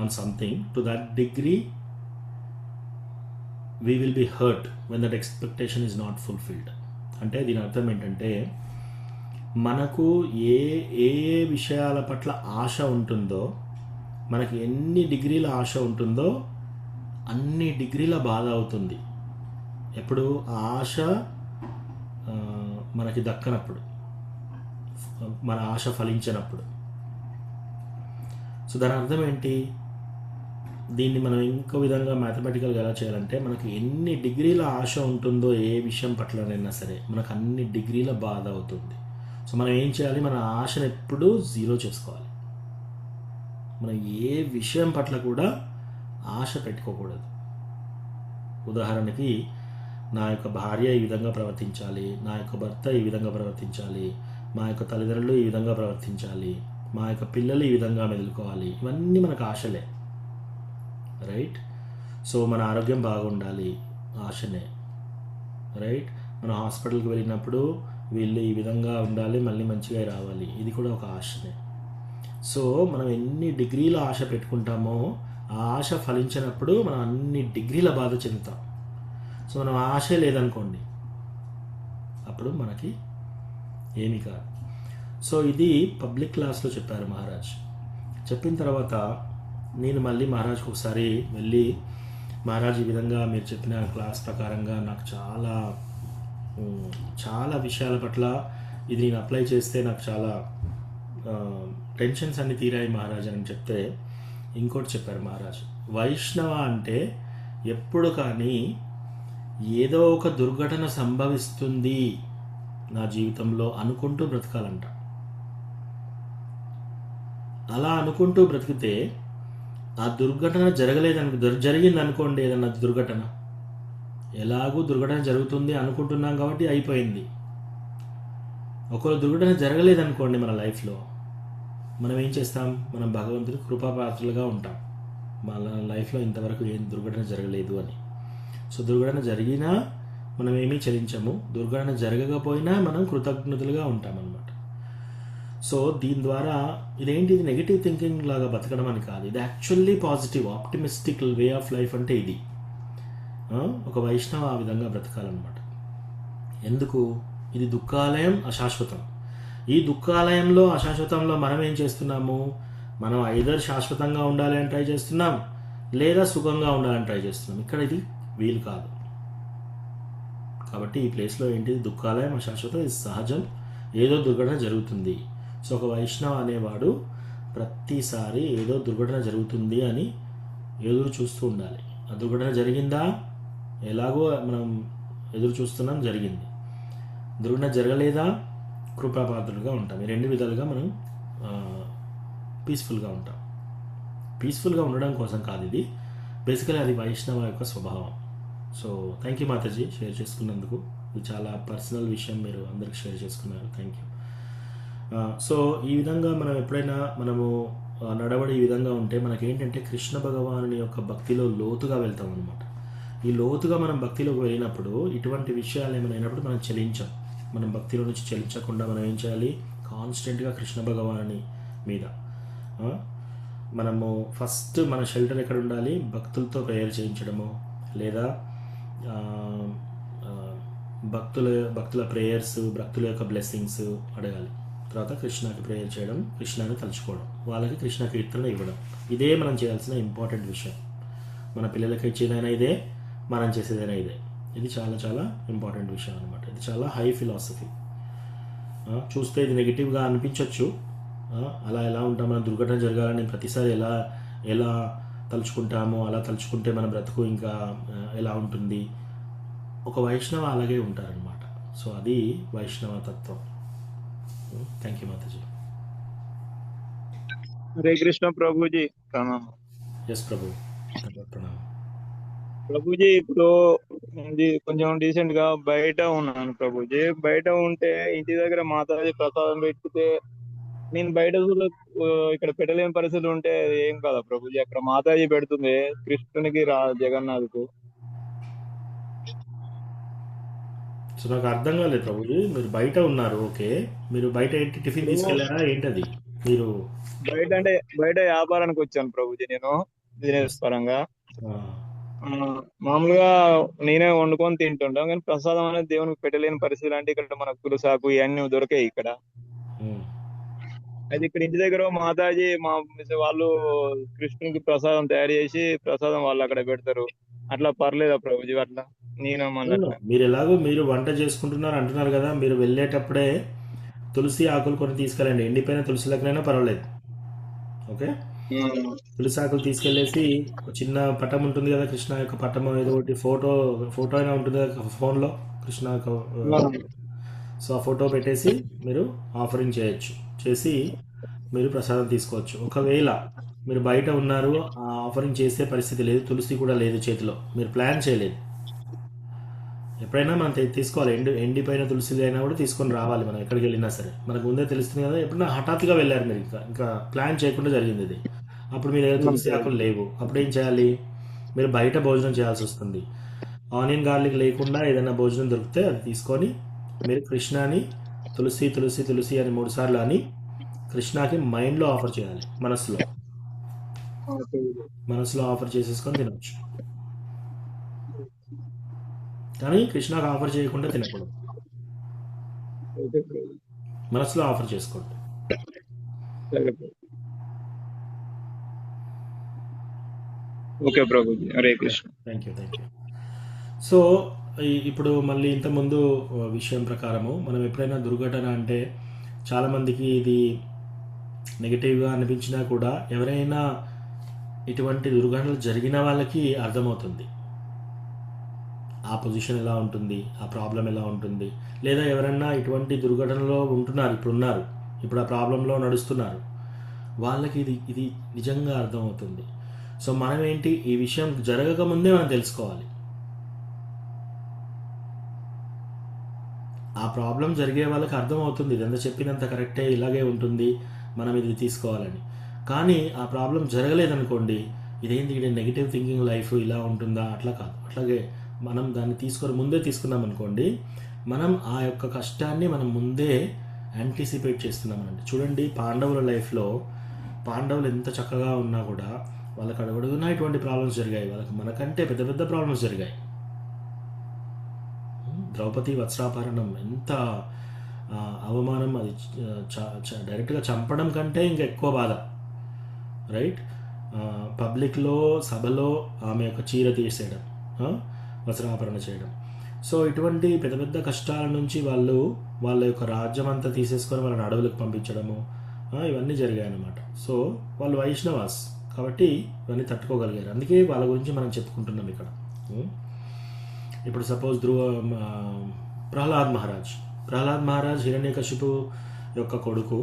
on something, to that degree we will be hurt when that expectation is not fulfilled. అంటే దీని అర్థం ఏంటంటే మనకు ఏ ఏ విషయాల పట్ల ఆశ ఉంటుందో, మనకి ఎన్ని డిగ్రీల ఆశ ఉంటుందో అన్ని డిగ్రీల బాధ అవుతుంది ఎప్పుడు ఆ ఆశ మనకి దక్కనప్పుడు, మన ఆశ ఫలించినప్పుడు. సో దాని అర్థం ఏంటి? దీన్ని మనం ఇంకో విధంగా మ్యాథమెటికల్గా ఎలా చేయాలంటే, మనకి ఎన్ని డిగ్రీల ఆశ ఉంటుందో ఏ విషయం పట్లనైనా సరే మనకు అన్ని డిగ్రీల బాధ అవుతుంది. సో మనం ఏం చేయాలి? మన ఆశను ఎప్పుడూ జీరో చేసుకోవాలి. మనం ఏ విషయం పట్ల కూడా ఆశ పెట్టుకోకూడదు. ఉదాహరణకి నా యొక్క భార్య ఈ విధంగా ప్రవర్తించాలి, నా యొక్క భర్త ఈ విధంగా ప్రవర్తించాలి, మా యొక్క తల్లిదండ్రులు ఈ విధంగా ప్రవర్తించాలి, మా యొక్క పిల్లలు ఈ విధంగా మెదులుకోవాలి, ఇవన్నీ మనకు ఆశలే, రైట్? సో మన ఆరోగ్యం బాగుండాలి, ఆశనే, రైట్? మనం హాస్పిటల్కి వెళ్ళినప్పుడు వీళ్ళు ఈ విధంగా ఉండాలి, మళ్ళీ మంచిగా రావాలి, ఇది కూడా ఒక ఆశనే. సో మనం ఎన్ని డిగ్రీల ఆశ పెట్టుకుంటామో ఆ ఆశ ఫలించినప్పుడు మనం అన్ని డిగ్రీల బాధ చెందుతాం. సో మనం ఆశ లేదనుకోండి, అప్పుడు మనకి ఏమీ కాదు. సో ఇది పబ్లిక్ క్లాస్లో చెప్పారు మహారాజ్. చెప్పిన తర్వాత నేను మళ్ళీ మహారాజ్కి ఒకసారి వెళ్ళి, మహారాజ్ ఈ విధంగా మీరు చెప్పిన క్లాస్ ప్రకారంగా నాకు చాలా విషయాల పట్ల ఇది నేను అప్లై చేస్తే నాకు చాలా టెన్షన్స్ అన్ని తీరాయి మహారాజ్ అని చెప్తే, ఇంకోటి చెప్పారు మహారాజ్, వైష్ణవ అంటే ఎప్పుడు కానీ ఏదో ఒక దుర్ఘటన సంభవిస్తుంది నా జీవితంలో అనుకుంటూ బ్రతకాలంట. అలా అనుకుంటూ బ్రతికితే ఆ దుర్ఘటన జరిగింది అనుకోండి, ఏదన్నా దుర్ఘటన, ఎలాగూ దుర్ఘటన జరుగుతుంది అనుకుంటున్నాం కాబట్టి అయిపోయింది. ఒకవేళ దుర్ఘటన జరగలేదనుకోండి మన లైఫ్లో, మనం ఏం చేస్తాం? మనం భగవంతుడి కృపాపాత్రులుగా ఉంటాం, మన లైఫ్లో ఇంతవరకు ఏం దుర్ఘటన జరగలేదు అని. సో దుర్ఘటన జరిగినా మనం ఏమీ చలించము, దుర్ఘటన జరగకపోయినా మనం కృతజ్ఞతలుగా ఉంటామన్నమాట. సో దీని ద్వారా ఇది నెగిటివ్ థింకింగ్ లాగా బతకడం అని కాదు, ఇది actually positive optimistic way of life అంటే ఇది. ఒక వైష్ణవ ఆ విధంగా బ్రతకాలన్నమాట. ఎందుకు? ఇది దుఃఖాలయం అశాశ్వతం. ఈ దుఃఖాలయంలో అశాశ్వతంలో మనం ఏం చేస్తున్నాము? మనం ఐదర్ శాశ్వతంగా ఉండాలి అని ట్రై చేస్తున్నాం, లేదా సుఖంగా ఉండాలని ట్రై చేస్తున్నాం. ఇక్కడ ఇది వీలు కాదు. కాబట్టి ఈ ప్లేస్లో ఏంటి? దుఃఖాలయం అశాశ్వతం, ఇది సహజం, ఏదో దుర్ఘటన జరుగుతుంది. సో ఒక వైష్ణవ అనేవాడు ప్రతిసారి ఏదో దుర్ఘటన జరుగుతుంది అని ఎదురు చూస్తూ ఉండాలి. ఆ దుర్ఘటన జరిగిందా? ఎలాగో మనం ఎదురు చూస్తున్నాం, జరిగింది. దుర్ఘటన జరగలేదా? కృపాపాత్రులుగా ఉంటాం. ఈ రెండు విధాలుగా మనం పీస్ఫుల్గా ఉంటాం. పీస్ఫుల్గా ఉండడం కోసం కాదు ఇది, బేసికలీ అది వైష్ణవ యొక్క స్వభావం. So thank you Mataji share చేసుకున్నందుకు. ఇది చాలా పర్సనల్ విషయం, మీరు అందరికి షేర్ చేసుకున్నారు, థ్యాంక్ యూ. సో ఈ విధంగా మనం ఎప్పుడైనా మనము నడవడి ఈ విధంగా ఉంటే మనకేంటంటే కృష్ణ భగవానుని యొక్క భక్తిలో లోతుగా వెళ్తాం అనమాట. ఈ లోతుగా మనం భక్తిలోకి వెళ్ళినప్పుడు ఇటువంటి విషయాలు ఏమైనా అయినప్పుడు మనం చలించాం. మనం భక్తిలో నుంచి చలించకుండా మనం ఏం చేయాలి? కాన్స్టెంట్గా కృష్ణ భగవానుని మీద మనము ఫస్ట్ మన షెల్టర్ ఎక్కడ ఉండాలి? భక్తులతో ప్రేయర్ చేయించడము, లేదా భక్తుల ప్రేయర్స్, భక్తుల యొక్క బ్లెస్సింగ్స్ అడగాలి. తర్వాత కృష్ణకి ప్రేయర్ చేయడం, కృష్ణాన్ని తలుచుకోవడం, వాళ్ళకి కృష్ణ కీర్తన ఇవ్వడం. ఇదే మనం చేయాల్సిన ఇంపార్టెంట్ విషయం. మన పిల్లలకి ఇచ్చేదైనా ఇదే, మనం చేసేదైనా ఇదే. ఇది చాలా చాలా ఇంపార్టెంట్ విషయం అనమాట. ఇది చాలా హై ఫిలాసఫీ. చూస్తే ఇది నెగిటివ్గా అనిపించవచ్చు. అలా ఎలా ఉంటాం? మన దుర్ఘటన జరగాలని ప్రతిసారి ఎలా తలుచుకుంటామో అలా తలుచుకుంటే మన బ్రతుకు ఇంకా ఎలా ఉంటుంది? ఒక వైష్ణవ అలాగే ఉంటారనమాట. సో అది వైష్ణవ తత్వం. థ్యాంక్ యూ మాతాజీ. హరే కృష్ణ ప్రభుజీ, ప్రణామం. ఎస్ ప్రభు, ప్రణామం ప్రభుజీ. ఇప్పుడు కొంచెం డీసెంట్ గా బయట ఉన్నాను ప్రభుజీ. బయట ఉంటే ఇంటి దగ్గర మాతాజీ ప్రసాదం పెట్టితే నేను బయట ఇక్కడ పెట్టలేని పరిస్థితులు ఉంటే ఏం కాదా ప్రభుజీ? అక్కడ మాతాజీ పెడుతుంది కృష్ణునికి జగన్నాథ్కు. సో నాకు అర్థం కాలేదు ప్రభుజీ, మీరు బయట ఉన్నారు, ఓకే. మీరు బయట ఏంటి టిఫిన్ తీసుకెళ్లారా ఏంటది? మీరు బయట వ్యాపారానికి వచ్చాను ప్రభుజీ, నేను బిజినెస్ పరంగా. ఆ, మామూలుగా నేనే వండుకొని తింటుంటాం, కానీ ప్రసాదం అనేది దేవునికి పెట్టలేని పరిస్థితి అంటే ఇక్కడ మన కురుసాకు ఇవన్నీ దొరికాయి ఇక్కడ. ఉమ్. అయితే ఇక్కడ ఇంటి దగ్గర మాతాజీ వాళ్ళు కృష్ణునికి ప్రసాదం తయారు చేసి ప్రసాదం వాళ్ళు అక్కడ పెడతారు. అట్లా పర్లేదా ప్రభుజీ? అట్లా నేను మళ్ళీ అవును, అట్లా మీరు ఎలాగో మీరు వంట చేసుకుంటున్నారు అంటున్నారు కదా, మీరు వెళ్ళేటప్పుడే తులసి ఆకులు కొన్ని తీసుకెళ్ళండి, ఎండిపోయిన తులసి లెక్కనైనా పర్వాలేదు. ఓకే, తులసి ఆకులు తీసుకెళ్ళేసి ఒక చిన్న పటం ఉంటుంది కదా, కృష్ణ యొక్క పటం ఏదో ఒకటి ఫోటో అయినా ఉంటుంది కదా ఫోన్లో, కృష్ణ యొక్క సో ఆ ఫోటో పెట్టేసి మీరు ఆఫరింగ్ చేయొచ్చు, చేసి మీరు ప్రసాదం తీసుకోవచ్చు. ఒకవేళ మీరు బయట ఉన్నారు, ఆ ఆఫరింగ్ చేసే పరిస్థితి లేదు, తులసి కూడా లేదు చేతిలో, మీరు ప్లాన్ చేయలేదు, ఎప్పుడైనా మనం తీసుకోవాలి. ఎండిపోయిన తులసి అయినా కూడా తీసుకొని రావాలి మనం ఎక్కడికి వెళ్ళినా సరే. మనకు ముందే తెలుస్తుంది కదా, ఎప్పుడైనా హఠాత్తుగా వెళ్ళారు మీరు, ఇంకా ప్లాన్ చేయకుండా జరిగింది ఇది, అప్పుడు మీ దగ్గర తులసి ఆకులు లేవు, అప్పుడు ఏం చేయాలి? మీరు బయట భోజనం చేయాల్సి వస్తుంది. ఆనియన్ గార్లిక్ లేకుండా ఏదైనా భోజనం దొరికితే అది తీసుకొని మీరు కృష్ణని తులసి తులసి తులసి అని 3 సార్లు అని కృష్ణకి మైండ్లో ఆఫర్ చేయాలి, మనసులో ఆఫర్ చేసేసుకొని తినవచ్చు. కానీ కృష్ణకు ఆఫర్ చేయకుండా తినకూడదు, మనసులో ఆఫర్ చేసుకోండి. Okay Prabhuji, Hare Krishna. Thank you. So ఇప్పుడు మళ్ళీ ఇంతకుముందు విషయం ప్రకారము మనం ఎప్పుడైనా దుర్ఘటన అంటే చాలామందికి ఇది నెగిటివ్గా అనిపించినా కూడా ఎవరైనా ఇటువంటి దుర్ఘటనలు జరిగిన వాళ్ళకి అర్థమవుతుంది ఆ పొజిషన్ ఎలా ఉంటుంది, ఆ ప్రాబ్లం ఎలా ఉంటుంది. లేదా ఎవరైనా ఇటువంటి దుర్ఘటనలో ఇప్పుడు ఆ ప్రాబ్లంలో నడుస్తున్నారు, వాళ్ళకి ఇది నిజంగా అర్థమవుతుంది. సో మనం ఏంటి, ఈ విషయం జరగకముందే మనం తెలుసుకోవాలి, ఆ ప్రాబ్లం జరిగే వాళ్ళకి అర్థమవుతుంది ఇదంతా చెప్పినంత కరెక్టే, ఇలాగే ఉంటుంది, మనం ఇది తీసుకోవాలని. కానీ ఆ ప్రాబ్లం జరగలేదనుకోండి, ఇదేంటి ఇది నెగిటివ్ థింకింగ్ లైఫ్ ఇలా ఉంటుందా, అట్లా కాదు. అట్లాగే మనం దాన్ని ముందే తీసుకున్నాం అనుకోండి, మనం ఆ యొక్క కష్టాన్ని మనం ముందే యాంటిసిపేట్ చేస్తున్నామనండి. చూడండి, పాండవుల లైఫ్లో పాండవులు ఎంత చక్కగా ఉన్నా కూడా వాళ్ళకి అడుగుడుగునా ఇటువంటి ప్రాబ్లమ్స్ జరిగాయి, వాళ్ళకి మనకంటే పెద్ద పెద్ద ప్రాబ్లమ్స్ జరిగాయి. ద్రౌపది వస్త్రాపహరణం ఎంత అవమానం, అది డైరెక్ట్గా చంపడం కంటే ఇంకా ఎక్కువ బాధ, రైట్? పబ్లిక్లో సభలో ఆమె యొక్క చీర తీసేయడం, వస్త్రాపహరణ చేయడం. సో ఇటువంటి పెద్ద పెద్ద కష్టాల నుంచి వాళ్ళ యొక్క రాజ్యం అంతా తీసేసుకొని వాళ్ళని అడవులకు పంపించడము, ఇవన్నీ జరిగాయి అన్నమాట. సో వాళ్ళు వైష్ణవాస్ కాబట్టి ఇవన్నీ తట్టుకోగలిగారు, అందుకే వాళ్ళ గురించి మనం చెప్పుకుంటున్నాం ఇక్కడ. ఇప్పుడు సపోజ్ ప్రహ్లాద్ మహారాజ్ హిరణ్యకశిపు యొక్క కొడుకు.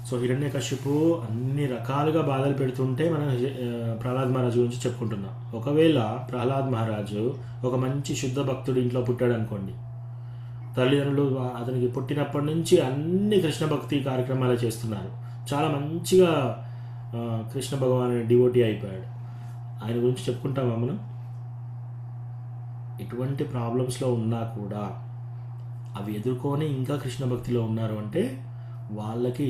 సో హిరణ్యకశిపు అన్ని రకాలుగా బాధలు పెడుతుంటే మనం ప్రహ్లాద్ మహారాజు గురించి చెప్పుకుంటున్నాం. ఒకవేళ ప్రహ్లాద్ మహారాజు ఒక మంచి శుద్ధ భక్తుడి ఇంట్లో పుట్టాడు అనుకోండి, తల్లిదండ్రులు అతనికి పుట్టినప్పటి నుంచి అన్ని కృష్ణ భక్తి కార్యక్రమాలు చేస్తున్నారు, చాలా మంచిగా కృష్ణ భగవాన్ డివోటీ అయిపోయాడు. ఆయన గురించి చెప్పుకుంటామా మనం? ఇటువంటి ప్రాబ్లమ్స్లో ఉన్నా కూడా అవి ఎదుర్కొని ఇంకా కృష్ణ భక్తిలో ఉన్నారు అంటే వాళ్ళకి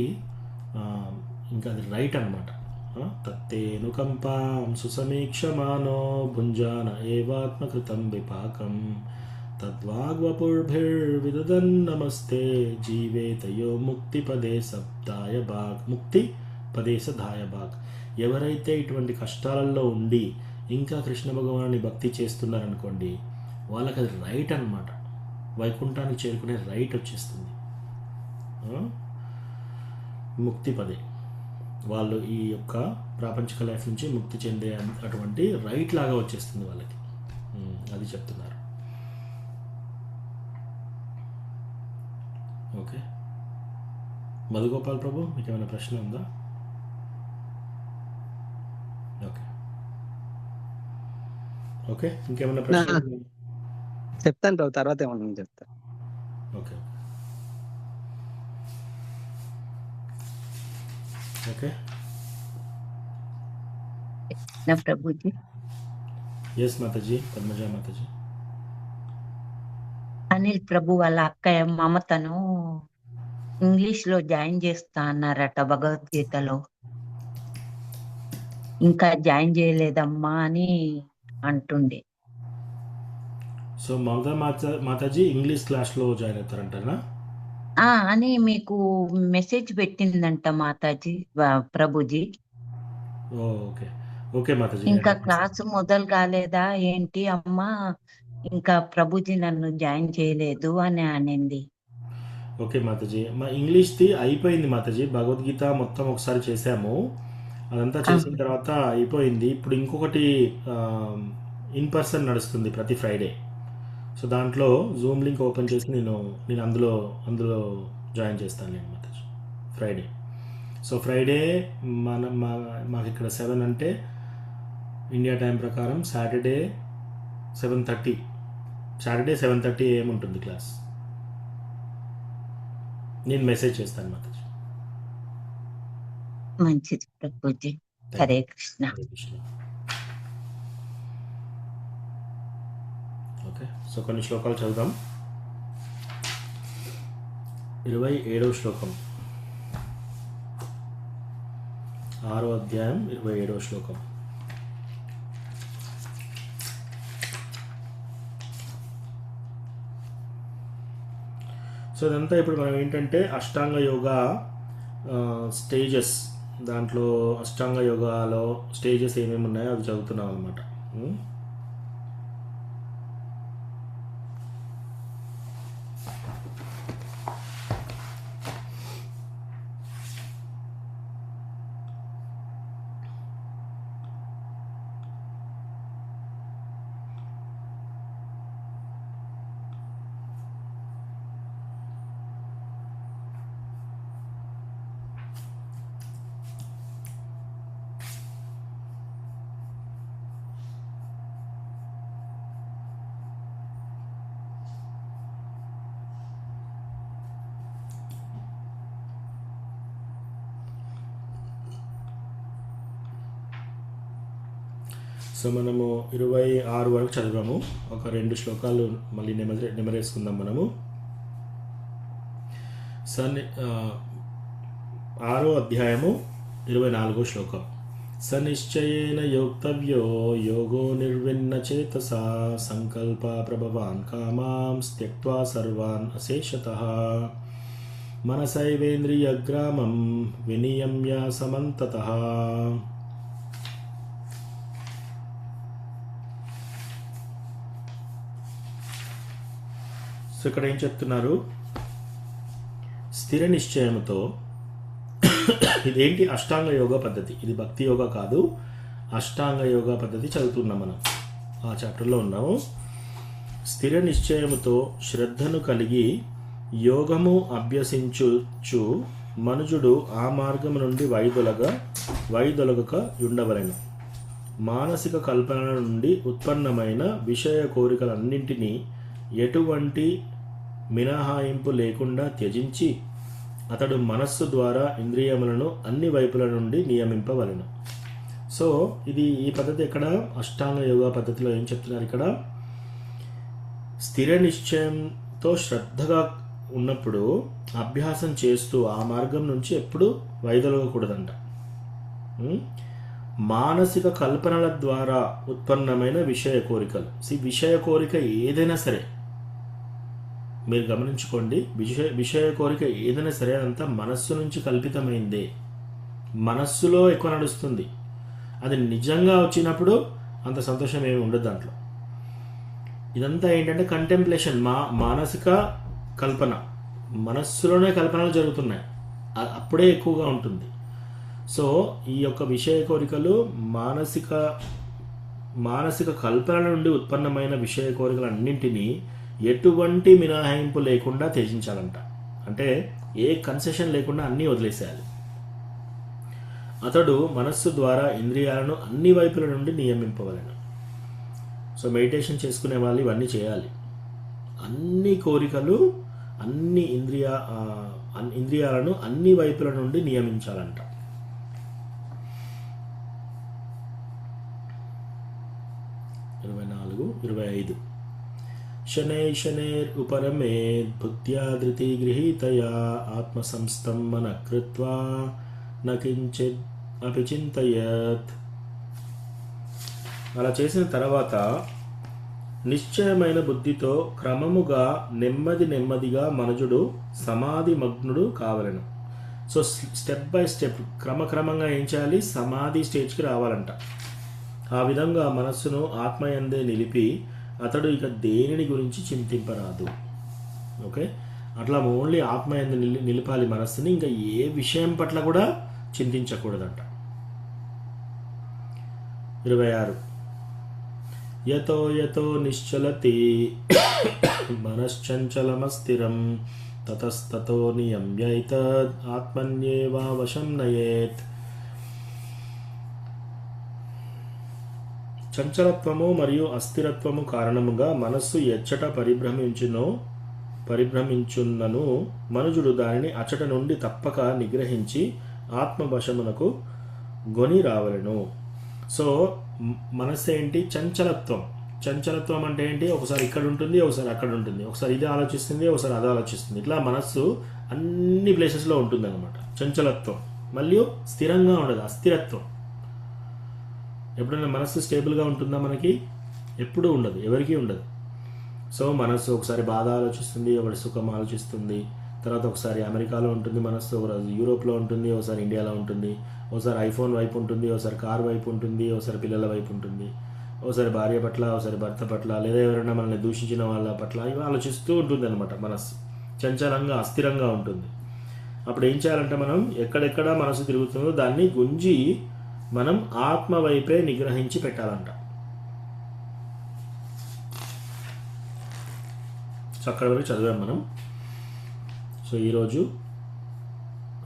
ఇంకా అది రైట్ అనమాట. తత్తేను కంపాం సుసమీక్షమానో భుంజాన ఏవాత్మకృతం విపాకం తద్వాగ్వపుర్భిర్విదదన్ నమస్తే జీవేతయో ముక్తిపదే సదాయ భాగ్. ఎవరైతే ఇటువంటి కష్టాలలో ఉండి ఇంకా కృష్ణ భగవాన్ని భక్తి చేస్తున్నారనుకోండి, వాళ్ళకి అది రైట్ అనమాట, వైకుంఠానికి చేరుకునే రైట్ వచ్చేస్తుంది. ముక్తిపదే, వాళ్ళు ఈ యొక్క ప్రాపంచిక లైఫ్ నుంచి ముక్తి చెందే అటువంటి రైట్ లాగా వచ్చేస్తుంది వాళ్ళకి, అది చెప్తున్నారు. ఓకే, మధుగోపాల్ ప్రభు, మీకు ఏమైనా ప్రశ్న ఉందా? ఓకే, ఇంకేమైనా ప్రశ్న చెప్తాను రావు, తర్వాత ఏమన్నా చెప్తా. Okay okay Prabhuji. Yes Mataji, Padmaja Mataji. Anil ప్రభు వాళ్ళ అక్కయ్య మమతను ఇంగ్లీష్ లో జాయిన్ చేస్తా అన్నారట భగవద్గీతలో, ఇంకా జాయిన్ చేయలేదమ్మా అని అంటుండే. సో మాతాజీ ఇంగ్లీష్ క్లాస్లో జాయిన్ అవుతారంటారా? అని మీకు message పెట్టిందంట Mataji, Prabhuji. Okay okay Mataji, ఇంకా నేను క్లాసు మొదలు కాలేదా ఏంటి అమ్మా, ఇంకా ప్రభుజీ నన్ను జాయిన్ చేయలేదు అని అనింది. ఓకే మాతాజీ, మా ఇంగ్లీష్ది అయిపోయింది మాతాజీ. భగవద్గీత మొత్తం ఒకసారి చేసాము, అదంతా చేసిన తర్వాత అయిపోయింది. ఇప్పుడు ఇంకొకటి ఇన్ పర్సన్ నడుస్తుంది ప్రతి ఫ్రైడే. సో దాంట్లో జూమ్ లింక్ ఓపెన్ చేసి నేను అందులో జాయిన్ చేస్తాను నేను మాతాజీ ఫ్రైడే. సో ఫ్రైడే మాకు ఇక్కడ 7 అంటే ఇండియా టైం ప్రకారం సాటర్డే 7:30 AM ఉంటుంది క్లాస్. నేను మెసేజ్ చేస్తాను మాతాజీ. మంచిది ప్రభుజీ. హరే కృష్ణ. హరే కృష్ణ. ఓకే, సో కొన్ని శ్లోకాలు చదువుదాం. 27వ శ్లోకం, 6వ అధ్యాయం 27వ శ్లోకం. సో ఇదంతా ఇప్పుడు మనం ఏంటంటే అష్టాంగ యోగా స్టేజెస్, దాంట్లో అష్టాంగ యోగాలో స్టేజెస్ ఏమేమి ఉన్నాయో అవి చదువుతున్నాం అనమాట. సో మనము 26 వరకు చదివాము. ఒక 2 శ్లోకాలు మళ్ళీ నెమరేసుకుందాం మనము. 6వ అధ్యాయము 24వ శ్లోకం. సనిశ్చయేన యోక్తవ్యో యోగో నిర్విన్న చేతసా సంకల్ప ప్రభవాన్ కామాం త్యక్త్వా సర్వాన్ అశేషతః మనసైవేంద్రియగ్రామం వినియమ్య సమంతతః. సో ఇక్కడ ఏం చెప్తున్నారు? స్థిర నిశ్చయంతో, ఇదేంటి? అష్టాంగ యోగా పద్ధతి. ఇది భక్తి యోగా కాదు, అష్టాంగ యోగా పద్ధతి చదువుతున్నాం మనం. ఆ చాప్టర్లో ఉన్నాము. స్థిర నిశ్చయముతో శ్రద్ధను కలిగి యోగము అభ్యసించుచు మనుజుడు ఆ మార్గము నుండి వైదొలగక ఉండవలెను. మానసిక కల్పనల నుండి ఉత్పన్నమైన విషయ కోరికలన్నింటినీ ఎటువంటి మినహాయింపు లేకుండా త్యజించి అతడు మనస్సు ద్వారా ఇంద్రియములను అన్ని వైపుల నుండి నియమింపవలెను. సో ఈ పద్ధతి ఎక్కడ? అష్టాంగ యోగా పద్ధతిలో ఏం చెప్తున్నారు ఇక్కడ? స్థిర నిశ్చయంతో శ్రద్ధగా ఉన్నప్పుడు అభ్యాసం చేస్తూ ఆ మార్గం నుంచి ఎప్పుడు వైదొలగకూడదంట. మానసిక కల్పనల ద్వారా ఉత్పన్నమైన విషయ కోరికలు. విషయ కోరిక ఏదైనా సరే మీరు గమనించుకోండి, విషయ కోరిక ఏదైనా సరే అదంతా మనస్సు నుంచి కల్పితమైందే, మనస్సులో ఎక్కువ నడుస్తుంది. అది నిజంగా వచ్చినప్పుడు అంత సంతోషం ఏమి ఉండదు దాంట్లో. ఇదంతా ఏంటంటే కంటెంప్లేషన్, మానసిక కల్పన, మనస్సులోనే కల్పనలు జరుగుతున్నాయి, అప్పుడే ఎక్కువగా ఉంటుంది. సో ఈ యొక్క విషయ కోరికలు మానసిక కల్పనల నుండి ఉత్పన్నమైన విషయ కోరికలన్నింటినీ ఎటువంటి మినహాయింపు లేకుండా త్యజించాలంట. అంటే ఏ కన్సెషన్ లేకుండా అన్నీ వదిలేసేయాలి. అతడు మనస్సు ద్వారా ఇంద్రియాలను అన్ని వైపుల నుండి నియమింపవలెను. సో మెడిటేషన్ చేసుకునే వాళ్ళు ఇవన్నీ చేయాలి. అన్ని కోరికలు, అన్ని ఇంద్రియాలను అన్ని వైపుల నుండి నియమించాలంట. శనైర్ ఉపరమేద్ బుద్ధ్యా ధృతి గృహీతయా ఆత్మసంస్థం మనః కృత్వా న కించిద్ అపి చింతయేత్. అలా చేసిన తర్వాత నిశ్చయమైన బుద్ధితో క్రమముగా నెమ్మదిగా మనుజుడు సమాధి మగ్నుడు కావలను. సో స్టెప్ బై స్టెప్ క్రమక్రమంగా ఏం చేయాలి? సమాధి స్టేజ్కి రావాలంట. ఆ విధంగా మనస్సును ఆత్మయందే నిలిపి అతడు ఇక దేనిని గురించి చింతింపరాదు. ఓకే, అట్లా ఓన్లీ ఆత్మయందు నిలిపాలి మనస్సుని, ఇంకా ఏ విషయం పట్ల కూడా చింతించకూడదంట. 26 యతో యతో నిశ్చలతి మనశ్చంచలమస్థిరం తతస్తతో నియమ్యైతద్ ఆత్మన్యేవా వశం నయేత్. చంచలత్వము మరియు అస్థిరత్వము కారణముగా మనస్సు ఎచ్చట పరిభ్రమించున్నను మనుజుడు దానిని అచట నుండి తప్పక నిగ్రహించి ఆత్మవశమునకు గొని రావలను. సో మనస్సు ఏంటి? చంచలత్వం అంటే ఏంటి? ఒకసారి ఇక్కడ ఉంటుంది, ఒకసారి అక్కడ ఉంటుంది, ఒకసారి ఇది ఆలోచిస్తుంది, ఒకసారి అది ఆలోచిస్తుంది. ఇట్లా మనస్సు అన్ని ప్లేసెస్లో ఉంటుంది అనమాట చంచలత్వం. మరియు స్థిరంగా ఉండదు, అస్థిరత్వం. ఎప్పుడైనా మనస్సు స్టేబుల్గా ఉంటుందా? మనకి ఎప్పుడూ ఉండదు, ఎవరికీ ఉండదు. సో మనస్సు ఒకసారి బాధ ఆలోచిస్తుంది, ఒకటి సుఖం ఆలోచిస్తుంది, తర్వాత ఒకసారి అమెరికాలో ఉంటుంది మనస్సు, ఒకసారి యూరోప్లో ఉంటుంది, ఒకసారి ఇండియాలో ఉంటుంది, ఒకసారి ఐఫోన్ వైపు ఉంటుంది, ఒకసారి కార్ వైపు ఉంటుంది, ఒకసారి పిల్లల వైపు ఉంటుంది, ఒకసారి భార్య పట్ల, ఒకసారి భర్త పట్ల, లేదా ఎవరైనా మనల్ని దూషించిన వాళ్ళ పట్ల ఇవి ఆలోచిస్తూ ఉంటుంది అనమాట. మనస్సు చంచలంగా అస్థిరంగా ఉంటుంది. అప్పుడు ఏం చేయాలంటే మనం ఎక్కడెక్కడ మనసు తిరుగుతుందో దాన్ని గుంజి మనం ఆత్మ వైపే నిగ్రహించి పెట్టాలంట. సో అక్కడ వరకు చదివాం మనం. సో ఈరోజు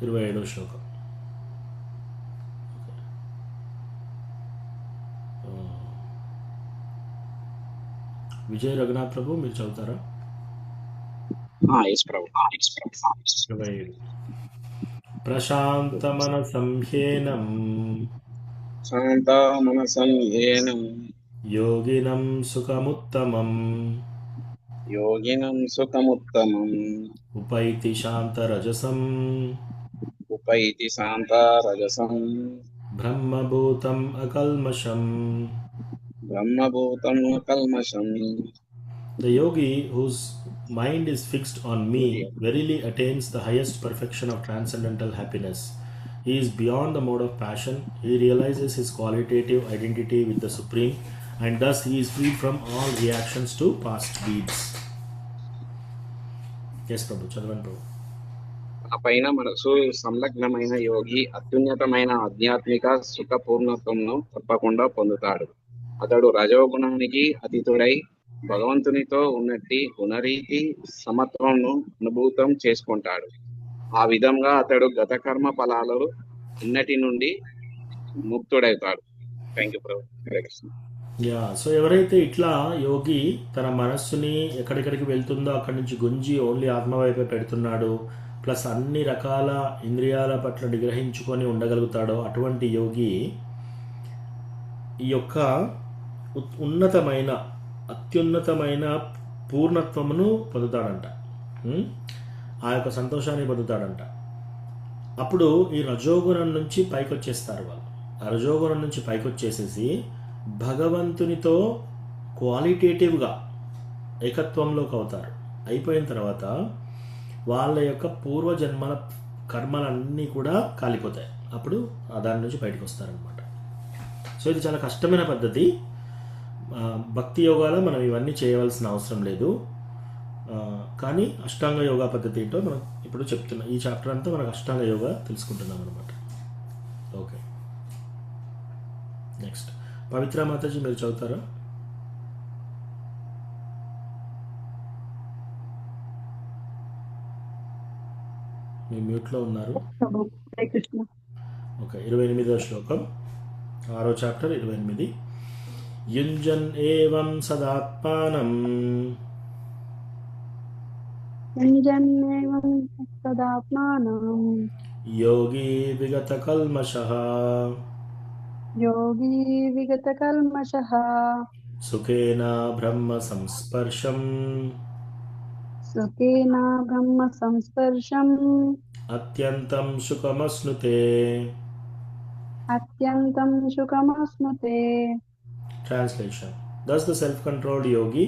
27వ శ్లోకం. విజయ్ రఘునాథ్ ప్రభు మీరు చదువుతారా? 27 ప్రశాంతమనసంహ్యేనం శాంతమనసంహ్యేనం యోగినం సుఖముత్తమం ఉపైతి శాంతరజసం బ్రహ్మభూతం అకల్మషం. The yogi whose mind is fixed on me verily attains the highest perfection of transcendental happiness. He is beyond the mode of passion. He realizes his qualitative identity with the Supreme, and thus he is freed from all reactions to past deeds. Yes, Prabhu. Chadvan Prabhu. ఆ పైన మనసు సంలగ్నమైన యోగి అత్యున్నతమైన ఆధ్యాత్మిక సుఖ పూర్ణత్వంను తప్పకుండా పొందుతాడు. అతడు రజోగుణానికి అతీతుడై భగవంతునితో ఉన్నట్టి గుణరీతి సమత్వంను అనుభూతం చేసుకుంటాడు. ఆ విధంగా అతడు గత కర్మ ఫలాలు అన్నిటి నుండి ముక్తుడవుతాడు. థ్యాంక్ యూ ప్రభు. హరే కృష్ణ. సో ఎవరైతే ఇట్లా యోగి తన మనస్సుని ఎక్కడెక్కడికి వెళ్తుందో అక్కడి నుంచి గుంజి ఓన్లీ ఆత్మ వైపే పెడుతున్నాడు, ప్లస్ అన్ని రకాల ఇంద్రియాల పట్ల నిగ్రహించుకొని ఉండగలుగుతాడో అటువంటి యోగి ఈ యొక్క అత్యున్నతమైన పూర్ణత్వమును పొందుతాడంట. ఆ యొక్క సంతోషాన్ని పొందుతాడంట. అప్పుడు ఈ రజోగుణం నుంచి పైకి వచ్చేస్తారు వాళ్ళు. ఆ రజోగుణం నుంచి పైకి వచ్చేసేసి భగవంతునితో క్వాలిటేటివ్గా ఏకత్వంలోకి అవుతారు. అయిపోయిన తర్వాత వాళ్ళ యొక్క పూర్వజన్మల కర్మలన్నీ కూడా కాలిపోతాయి. అప్పుడు దాని నుంచి బయటకు వస్తారనమాట. సో ఇది చాలా కష్టమైన పద్ధతి. భక్తి యోగాలో మనం ఇవన్నీ చేయవలసిన అవసరం లేదు. కానీ అష్టాంగ యోగా పద్ధతి ఏంటో మనం ఇప్పుడు చెప్తున్నాం. ఈ చాప్టర్ అంతా మనకు అష్టాంగ యోగా తెలుసుకుంటున్నాం అనమాట. ఓకే, నెక్స్ట్ పవిత్ర మాతాజీ మీరు చదువుతారా? మీ మ్యూట్లో ఉన్నారు. ఓకే, 28వ శ్లోకం, 6వ చాప్టర్ 28. యుంజన్ ఏవం సదాత్మానం యోగి విగత కల్మషః సుఖేన బ్రహ్మ సంస్పర్శం అత్యంతం సుఖమశ్నుతే. Translation. Thus the self-controlled yogi,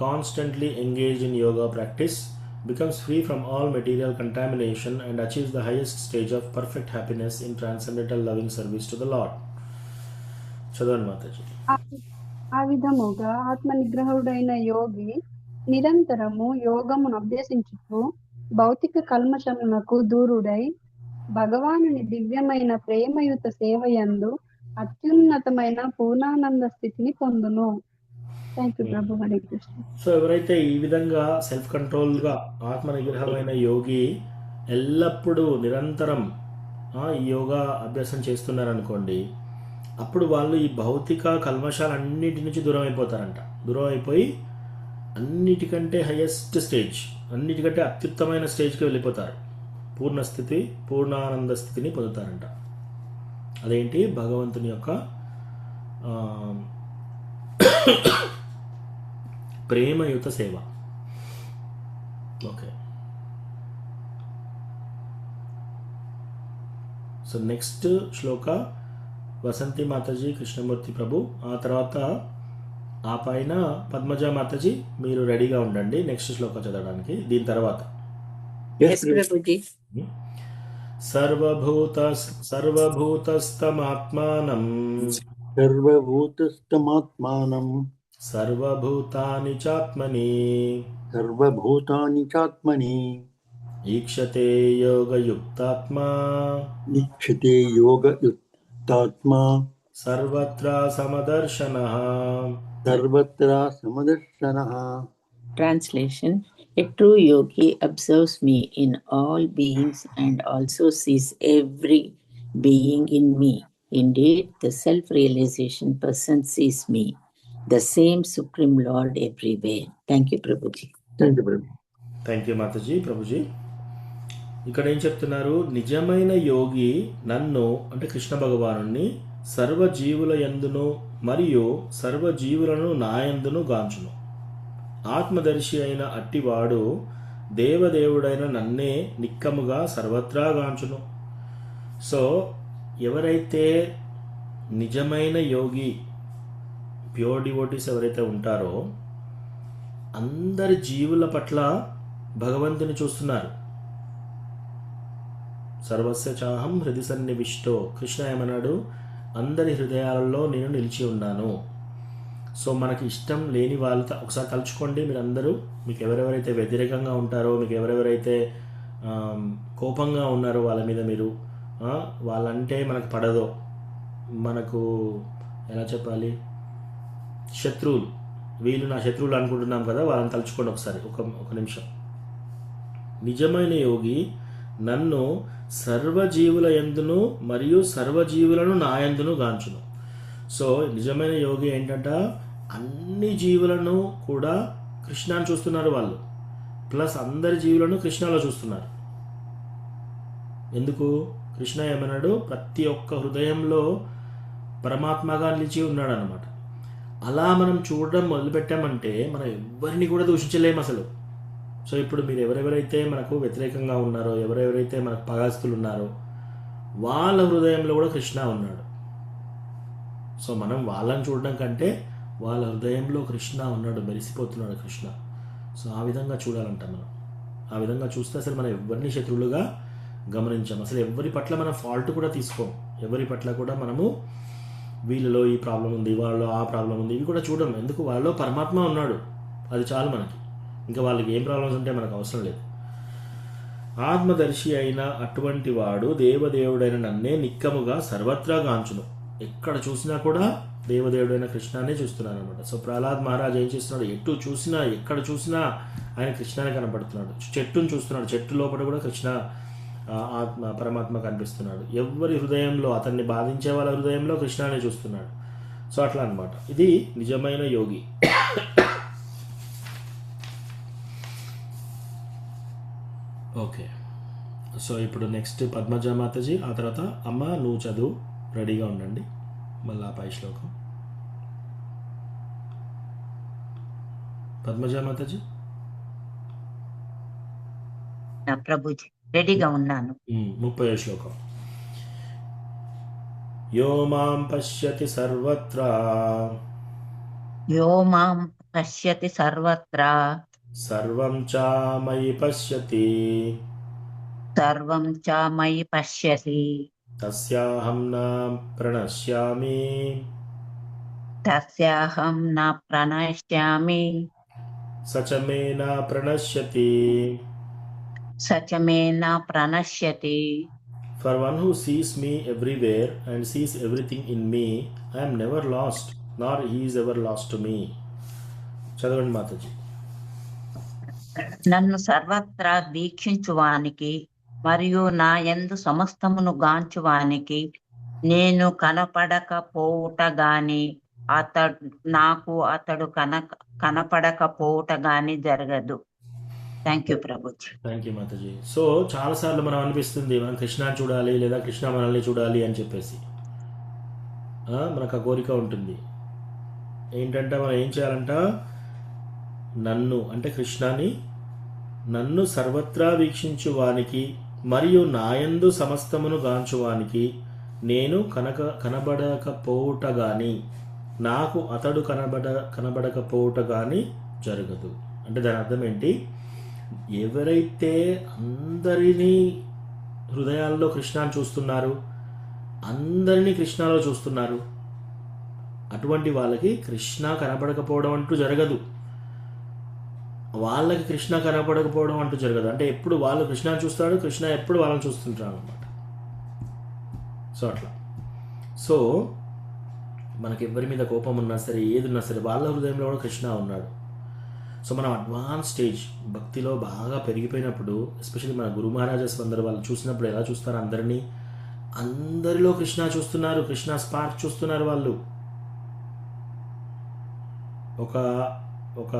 constantly engaged in yoga practice, becomes free from all material contamination and achieves the highest stage of perfect happiness in transcendental loving service to the Lord. చదవండి మాతాజీ. ఆ విధముగా ఆత్మ నిగ్రహుడైన యోగి నిరంతరము యోగమును అభ్యసించుతూ భౌతిక కల్మషమునకు దూరుడై భగవానుని దివ్యమైన ప్రేమయుత సేవయందు అత్యున్నతమైన పూర్ణానంద స్థితిని పొందును. థ్యాంక్ యూ ప్రభు. హరే కృష్ణ. సో ఎవరైతే ఈ విధంగా సెల్ఫ్ కంట్రోల్గా ఆత్మ నిగ్రహమైన యోగి ఎల్లప్పుడూ నిరంతరం ఈ యోగా అభ్యాసం చేస్తున్నారనుకోండి, అప్పుడు వాళ్ళు ఈ భౌతిక కల్మషాలన్నిటి నుంచి దూరం అయిపోతారంట. దూరం అయిపోయి అన్నిటికంటే హైయెస్ట్ స్టేజ్, అన్నిటికంటే అత్యుత్తమైన స్టేజ్కి వెళ్ళిపోతారు. పూర్ణస్థితి, పూర్ణానంద స్థితిని పొందుతారంట. అదేంటి? భగవంతుని యొక్క ప్రేమయుత సేవ. ఓకే, సో నెక్స్ట్ శ్లోక వసంతి మాతాజీ, కృష్ణమూర్తి ప్రభు, ఆ తర్వాత ఆ పైన పద్మజ మాతాజీ మీరు రెడీగా ఉండండి నెక్స్ట్ శ్లోక చదవడానికి. దీని తర్వాత సర్వభూతస్తమాత్మానం సర్వభూతాని చాత్మని ఈక్షతే యోగయుక్తాత్మా సర్వత్రా సమదర్శనః. Translation. A true yogi observes me in all beings and also sees every being in me. Indeed, the self-realization person sees me, the same Supreme Lord everywhere. Thank you, Prabhuji. Thank you, Prabhu. Thank you Mataji, Prabhuji. ఇక్కడ ఏం చెప్తున్నారు? నిజమైన యోగి నన్ను అంటే కృష్ణ భగవానుని సర్వజీవుల యందును మరియు సర్వజీవులను నాయందును గాంచును. ఆత్మదర్శి అయిన అట్టివాడు దేవదేవుడైన నన్నే నిక్కముగా సర్వత్రా గాంచును. సో ఎవరైతే నిజమైన యోగి, ప్యూర్ డివోటీస్ ఎవరైతే ఉంటారో అందరి జీవుల పట్ల భగవంతుని చూస్తున్నారు. సర్వస్య చాహం హృది సన్నివిష్టో. కృష్ణ ఏమన్నాడు? అందరి హృదయాలలో నేను నిలిచి ఉన్నాను. సో మనకి ఇష్టం లేని వాళ్ళతో ఒకసారి తలుచుకోండి మీరందరూ. మీకు ఎవరెవరైతే వ్యతిరేకంగా ఉంటారో, మీకు ఎవరెవరైతే కోపంగా ఉన్నారో వాళ్ళ మీద మీరు, వాళ్ళంటే మనకు పడదో, మనకు ఎలా చెప్పాలి, శత్రువులు, వీళ్ళు నా శత్రువులు అనుకుంటున్నాం కదా, వాళ్ళని తలుచుకోండి ఒకసారి, ఒక నిమిషం. నిజమైన యోగి నన్ను సర్వజీవుల యందును మరియు సర్వజీవులను నా యందును గాంచును. సో నిజమైన యోగి ఏంటంట, అన్ని జీవులను కూడా కృష్ణాన్ని చూస్తున్నారు వాళ్ళు, ప్లస్ అందరి జీవులను కృష్ణలో చూస్తున్నారు. ఎందుకు? కృష్ణ ఏమన్నాడు? ప్రతి ఒక్క హృదయంలో పరమాత్మగా నిలిచి ఉన్నాడు అన్నమాట. అలా మనం చూడడం మొదలుపెట్టామంటే మనం ఎవరిని కూడా దూషించలేము అసలు. సో ఇప్పుడు మీరు ఎవరెవరైతే మనకు వ్యతిరేకంగా ఉన్నారో, ఎవరెవరైతే మనకు పగాస్తులు ఉన్నారో వాళ్ళ హృదయంలో కూడా కృష్ణ ఉన్నాడు. సో మనం వాళ్ళని చూడడం కంటే వాళ్ళ హృదయంలో కృష్ణ ఉన్నాడు, మెరిసిపోతున్నాడు కృష్ణ. సో ఆ విధంగా చూడాలంట మనం. ఆ విధంగా చూస్తే అసలు మనం ఎవరిని శత్రువులుగా గమనించాం, అసలు ఎవరి పట్ల మనం ఫాల్ట్ కూడా తీసుకోం. ఎవరి పట్ల కూడా మనము వీళ్ళలో ఈ ప్రాబ్లం ఉంది, వాళ్ళలో ఆ ప్రాబ్లం ఉంది, ఇవి కూడా చూడం. ఎందుకు? వాళ్ళలో పరమాత్మ ఉన్నాడు, అది చాలు మనకి. ఇంకా వాళ్ళకి ఏం ప్రాబ్లమ్స్ ఉంటే మనకు అవసరం లేదు. ఆత్మదర్శి అయిన అటువంటి వాడు దేవదేవుడైన నన్నే నిక్కముగా సర్వత్రా గాంచును. ఎక్కడ చూసినా కూడా దేవదేవుడైన కృష్ణానే చూస్తున్నాను అనమాట. సో ప్రహ్లాద్ మహారాజ్ ఏం చేస్తున్నాడు? ఎటు చూసినా, ఎక్కడ చూసినా ఆయన కృష్ణానే కనపడుతున్నాడు. చెట్టును చూస్తున్నాడు, చెట్టు లోపల కూడా కృష్ణ ఆత్మ పరమాత్మ కనిపిస్తున్నాడు. ఎవరి హృదయంలో, అతన్ని బాధించే వాళ్ళ హృదయంలో కృష్ణానే చూస్తున్నాడు. సో అట్లా అనమాట. ఇది నిజమైన యోగి. ఓకే, సో ఇప్పుడు నెక్స్ట్ పద్మజ మాతాజీ, ఆ తర్వాత అమ్మ నువ్వు చదువు, రెడీగా ఉండండి. మళ్ళీ పై శ్లోకం. పద్మజ మాతాజీ. ప్రభుజీ రెడీగా ఉన్నాను. 30వ శ్లోకం. యో మాం పశ్యతి సర్వత్రా యో మాం పశ్యతి సర్వత్రా సర్వం చ మయి పశ్యతి సర్వం చ మయి పశ్యతి తస్యాహం న ప్రణశ్యామి తస్యాహం న ప్రణశ్యామి స చ మే న ప్రణశ్యతి. స చ మే న ప్రణశ్యతి. For one who sees me everywhere and sees everything in me, I am never lost, nor he is ever lost to me. చదవండి మాతాజీ. నన్ను సర్వత్రా వీక్షించువానికి మరియు నా యందు సమస్తమును గాంచువానికి నేను కనపడకపోవుట గాని అతడు కనపడకపోవుట గాని జరగదు. థ్యాంక్ యూ ప్రభుజీ. Thank you Mataji. సో చాలాసార్లు మనం అనిపిస్తుంది మనం కృష్ణాన్ని చూడాలి లేదా కృష్ణ మనల్ని చూడాలి అని చెప్పేసి మనకు ఆ కోరిక ఉంటుంది. ఏంటంటే మనం ఏం చేయాలంట, నన్ను అంటే కృష్ణాని నన్ను సర్వత్రా వీక్షించువానికి మరియు నాయందు సమస్తమును గాంచువానికి నేను కనబడకపోవుట గాని నాకు అతడు కనబడకపోవుట గాని జరగదు. అంటే దాని అర్థం ఏంటి, ఎవరైతే అందరినీ హృదయాల్లో కృష్ణాన్ని చూస్తున్నారు, అందరినీ కృష్ణలో చూస్తున్నారు, అటువంటి వాళ్ళకి కృష్ణ కనపడకపోవడం అంటూ జరగదు. వాళ్ళకి కృష్ణ కనపడకపోవడం అంటూ జరగదు. అంటే ఎప్పుడు వాళ్ళు కృష్ణాన్ని చూస్తాడు, కృష్ణ ఎప్పుడు వాళ్ళని చూస్తుంటాడు అనమాట. సో అట్లా. సో మనకి ఎవరి మీద కోపం ఉన్నా సరే, ఏది ఉన్నా సరే, వాళ్ళ హృదయంలో కూడా కృష్ణ ఉన్నాడు. సో మనం అడ్వాన్స్ స్టేజ్ భక్తిలో బాగా పెరిగిపోయినప్పుడు, ఎస్పెషల్లీ మన గురు మహారాజాస్ అందరూ వాళ్ళు చూసినప్పుడు ఎలా చూస్తారు, అందరిలో కృష్ణ చూస్తున్నారు, కృష్ణ స్పార్క్ చూస్తున్నారు. వాళ్ళు ఒక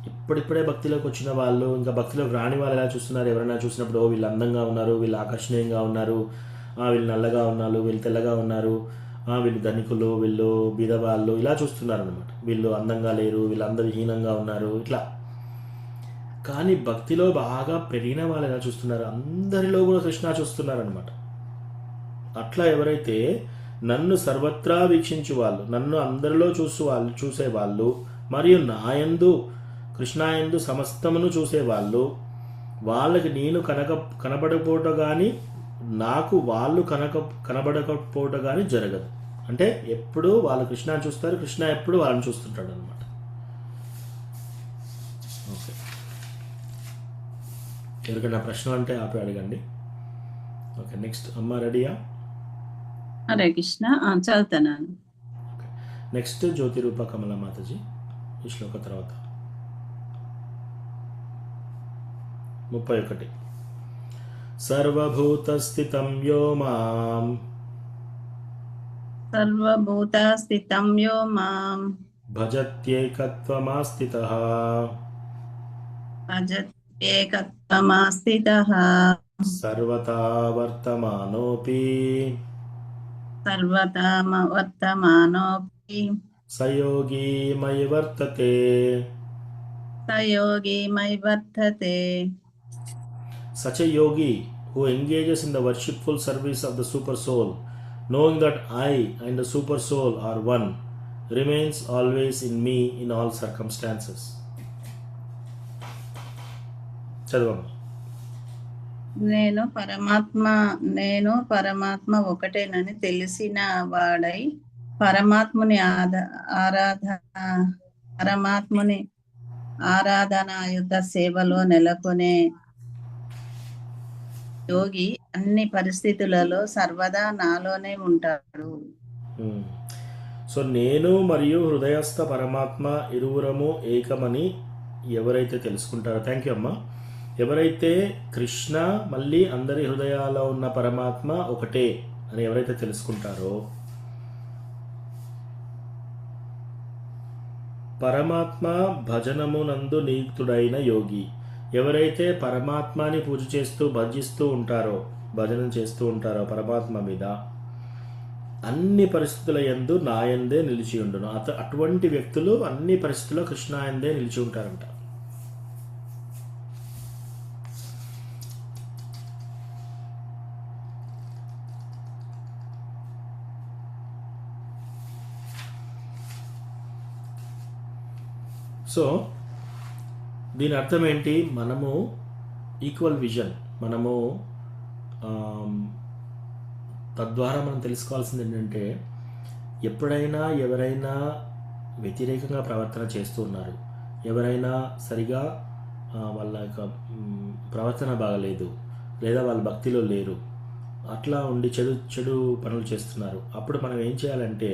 ఇప్పుడిప్పుడే భక్తిలోకి వచ్చిన వాళ్ళు, ఇంకా భక్తిలోకి రాని వాళ్ళు ఎలా చూస్తున్నారు, ఎవరైనా చూసినప్పుడు వీళ్ళు అందంగా ఉన్నారు, వీళ్ళు ఆకర్షణీయంగా ఉన్నారు, వీళ్ళు నల్లగా ఉన్నారు, వీళ్ళు తెల్లగా ఉన్నారు, వీళ్ళు ధనికులు, వీళ్ళు బీదవాళ్ళు, ఇలా చూస్తున్నారు అనమాట. వీళ్ళు అందంగా లేరు, వీళ్ళందరూ హీనంగా ఉన్నారు, ఇట్లా. కానీ భక్తిలో బాగా పెరిగిన వాళ్ళు ఎలా చూస్తున్నారు, అందరిలో కూడా కృష్ణ చూస్తున్నారు అనమాట. అట్లా ఎవరైతే నన్ను సర్వత్రా వీక్షించు వాళ్ళు, నన్ను అందరిలో చూసేవాళ్ళు మరియు నాయందు కృష్ణాయందు సమస్తమును చూసేవాళ్ళు, వాళ్ళకి నేను కనబడకపోవటం కానీ నాకు వాళ్ళు కనబడకపోవటం కానీ జరగదు. అంటే ఎప్పుడు వాళ్ళు కృష్ణాన్ని చూస్తారు, కృష్ణ ఎప్పుడు వాళ్ళని చూస్తుంటాడు అనమాట. ఓకే, ఎవరికైనా ప్రశ్నలు అంటే ఆపి అడగండి. ఓకే, నెక్స్ట్ అమ్మ రెడీయా? హరే కృష్ణ. చదువుతాను. నెక్స్ట్ జ్యోతి రూప కమల మాతాజీ ఈ శ్లోక తర్వాత 31. సర్వభూతస్థితం యో మాం సర్వభూతస్థితం యో మాం భజత్యేకత్వమాస్థితః భజత్యేకత్వమాస్థితః సర్వతా వర్తమానోపి వర్తమానోపి సయోగి మయి వర్తతే. సయోగి మయి వర్తతే. Such a yogi who engages in the worshipful service of the super soul, knowing that I and the super soul are one, remains always in me in all circumstances. చదవమ్మా. నేను పరమాత్మ ఒకటేనని తెలిసిన వాడై పరమాత్ముని ఆరాధన యుద్ధ సేవలో నెలకొనే యోగి అన్ని పరిస్థితులలో సర్వదా నాలోనే ఉంటాడు. సో నేను మరియు హృదయస్థ పరమాత్మ ఇరువురము ఏకమని ఎవరైతే తెలుసుకుంటారో, థ్యాంక్ యూ అమ్మా, ఎవరైతే కృష్ణ మళ్ళీ అందరి హృదయాల్లో ఉన్న పరమాత్మ ఒకటే అని ఎవరైతే తెలుసుకుంటారో, పరమాత్మ భజనమునందు నియుక్తుడైన యోగి, ఎవరైతే పరమాత్మని పూజ చేస్తూ భజిస్తూ ఉంటారో, భజన చేస్తూ ఉంటారో పరమాత్మ మీద, అన్ని పరిస్థితుల యందు నాయందే నిలిచి ఉండును. అటువంటి వ్యక్తులు అన్ని పరిస్థితుల్లో కృష్ణాయందే నిలిచి ఉంటారంట. సో దీని అర్థం ఏంటి? మనము ఈక్వల్ విజన్, మనము తద్వారా మనం తెలుసుకోవాల్సింది ఏంటంటే, ఎప్పుడైనా ఎవరైనా వ్యతిరేకంగా ప్రవర్తన చేస్తూ ఉన్నారు, ఎవరైనా సరిగా వాళ్ళ యొక్క ప్రవర్తన బాగలేదు, లేదా వాళ్ళ భక్తిలో లేరు, అట్లా ఉండి చెడు పనులు చేస్తున్నారు, అప్పుడు మనం ఏం చేయాలంటే,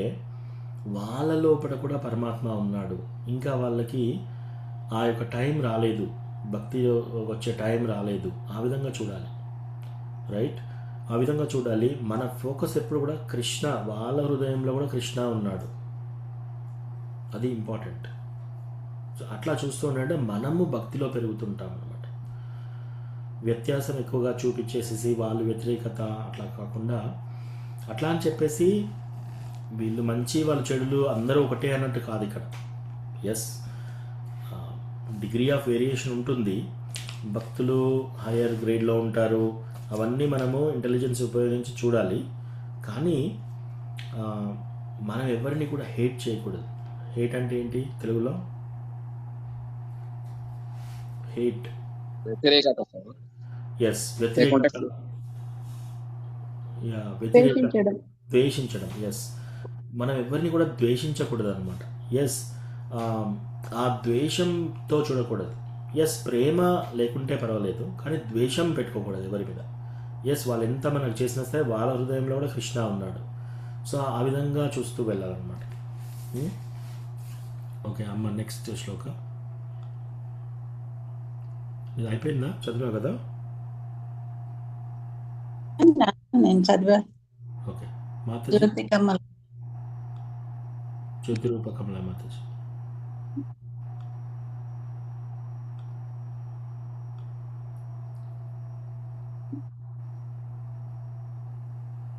వాళ్ళ లోపల కూడా పరమాత్మ ఉన్నాడు, ఇంకా వాళ్ళకి ఆ యొక్క టైం రాలేదు, భక్తిలో వచ్చే టైం రాలేదు, ఆ విధంగా చూడాలి. రైట్? ఆ విధంగా చూడాలి. మన ఫోకస్ ఎప్పుడు కూడా కృష్ణ, వాళ్ళ హృదయంలో కూడా కృష్ణ ఉన్నాడు, అది ఇంపార్టెంట్. సో అట్లా చూస్తూ ఉంటే మనము భక్తిలో పెరుగుతుంటాం అన్నమాట. వ్యత్యాసం ఎక్కువగా చూపించేసేసి వాళ్ళు వ్యతిరేకత అట్లా కాకుండా, అట్లా అని చెప్పేసి వీళ్ళు మంచి వాళ్ళు చెడులు అందరూ ఒకటే అన్నట్టు కాదు ఇక్కడ. ఎస్, డిగ్రీ ఆఫ్ వేరియేషన్ ఉంటుంది. భక్తులు హయ్యర్ గ్రేడ్లో ఉంటారు, అవన్నీ మనము ఇంటెలిజెన్స్ ఉపయోగించి చూడాలి. కానీ మనం ఎవరిని కూడా హేట్ చేయకూడదు. హేట్ అంటే ఏంటి తెలుగులో? హేట్, వ్యతిరేకత. ఎస్, వ్యతిరేకత, ద్వేషించడం. ఎస్, మనం ఎవరిని కూడా ద్వేషించకూడదు అనమాట. ఎస్, ఆ ద్వేషంతో చూడకూడదు. ఎస్, ప్రేమ లేకుంటే పర్వాలేదు, కానీ ద్వేషం పెట్టుకోకూడదు ఎవరి మీద. ఎస్, వాళ్ళు ఎంత మనకు చేసినా సరే వాళ్ళ హృదయంలో కూడా కృష్ణ ఉన్నాడు. సో ఆ విధంగా చూస్తూ వెళ్ళాలన్నమాట. ఓకే అమ్మ, నెక్స్ట్ శ్లోక. ఇది అయిపోయిందా? చదివా కదా? నేను చదివా. ఓకే మాతాజీ, జ్యోతికమల. జ్యోతిరూప కమల మాతాజీ.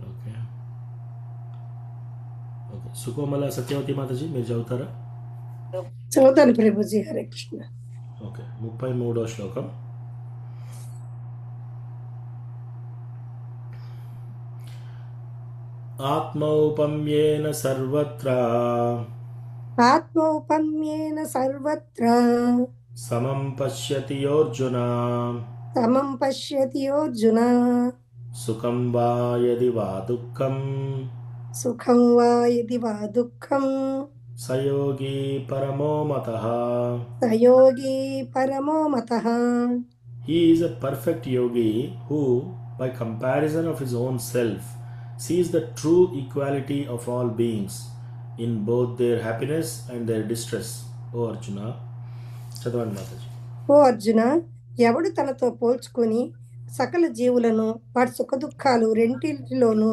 ఓకే ఓకే, సుకోమల సత్యవతి మాతాజీ మీరు చదువుతారా? చదువుతాను ప్రభుజీ. హరే కృష్ణ. ఓకే, 33వ శ్లోకం. ఆత్మౌపమ్యేన సర్వత్ర సమం పశ్యతి యోర్జున సుఖం వా యది వా దుఃఖం సయోగి పరమో మతః. He is a perfect yogi who, by comparison of his own self, sees the true equality of all beings in both their happiness and their distress. O Arjuna, చదవండి మాతాజీ. ఓ అర్జున, ఎవడు తనతో పోల్చుకొని సకల జీవులను వాటి సుఖ దుఃఖాలు రెంటిలోనూ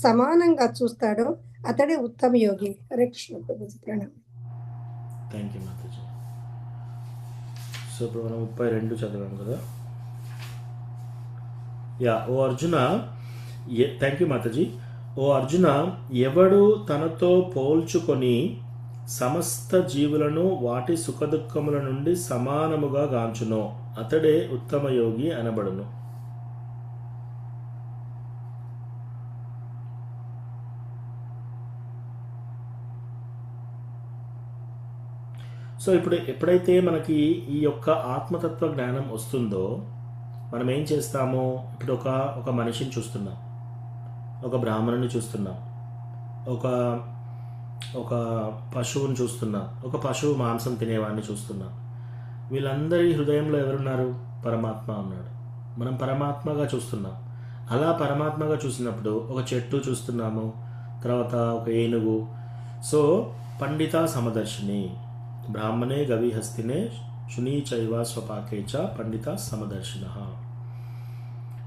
సమానంగా చూస్తాడో అతడే ఉత్తమ యోగి. హరే కృష్ణ ప్రభుజీ. ప్రణామం. Thank you Mataji. సో ఇప్పుడు మనం 32 చదివాం కదా. యా, ఓ అర్జున, థ్యాంక్ యూ మాతాజీ. ఓ అర్జున, ఎవడు తనతో పోల్చుకొని సమస్త జీవులను వాటి సుఖదుఖముల నుండి సమానముగా గాంచునో అతడే ఉత్తమ యోగి అనబడును. సో ఇప్పుడు ఎప్పుడైతే మనకి ఈ యొక్క ఆత్మతత్వ జ్ఞానం వస్తుందో మనం ఏం చేస్తాము? ఇప్పుడు ఒక మనిషిని చూస్తున్నాం, ఒక బ్రాహ్మణుని చూస్తున్నాం, ఒక పశువుని చూస్తున్నాం, ఒక పశువు మాంసం తినేవాడిని చూస్తున్నాం. వీళ్ళందరి హృదయంలో ఎవరున్నారు? పరమాత్మ ఉన్నాడు. మనం పరమాత్మగా చూస్తున్నాం. అలా పరమాత్మగా చూసినప్పుడు ఒక చెట్టు చూస్తున్నాము, తర్వాత ఒక ఏనుగు. సో పండిత సమదర్శిని బ్రాహ్మణే గవిహస్తినే శునీ చైవ స్వపాకే చ పండిత సమదర్శిన.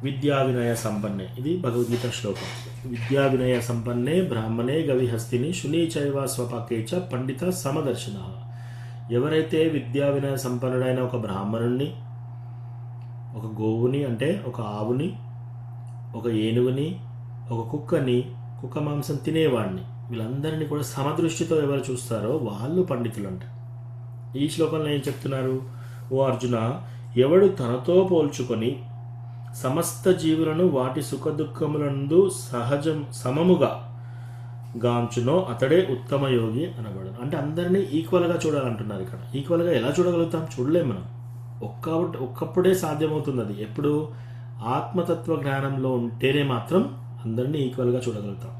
విద్యా వినయ సంపన్నే, ఇది భగవద్గీత శ్లోకం. విద్యా వినయ సంపన్నే బ్రాహ్మణే గవిహస్తిని శునీ చైవ స్వపాకే చ పండిత సమదర్శిన. ఎవరైతే విద్యా వినయ సంపన్నుడైన ఒక బ్రాహ్మణుణ్ణి, ఒక గోవుని అంటే ఒక ఆవుని, ఒక ఏనుగుని, ఒక కుక్కని, కుక్క మాంసం తినేవాడిని, వీళ్ళందరినీ కూడా సమదృష్టితో ఎవరు చూస్తారో వాళ్ళు పండితులు అంట. ఈ శ్లోకంలో ఏం చెప్తున్నారు? ఓ అర్జున, ఎవడు తనతో పోల్చుకొని సమస్త జీవులను వాటి సుఖదుఖములందు సమముగా గాంచునో అతడే ఉత్తమ యోగి అనబడను. అంటే అందరినీ ఈక్వల్గా చూడాలంటున్నారు ఇక్కడ. ఈక్వల్గా ఎలా చూడగలుగుతాం? చూడలేం మనం. ఒక్కప్పుడే సాధ్యమవుతుంది అది. ఎప్పుడు ఆత్మతత్వ జ్ఞానంలో ఉంటేనే మాత్రం అందరినీ ఈక్వల్గా చూడగలుగుతాం.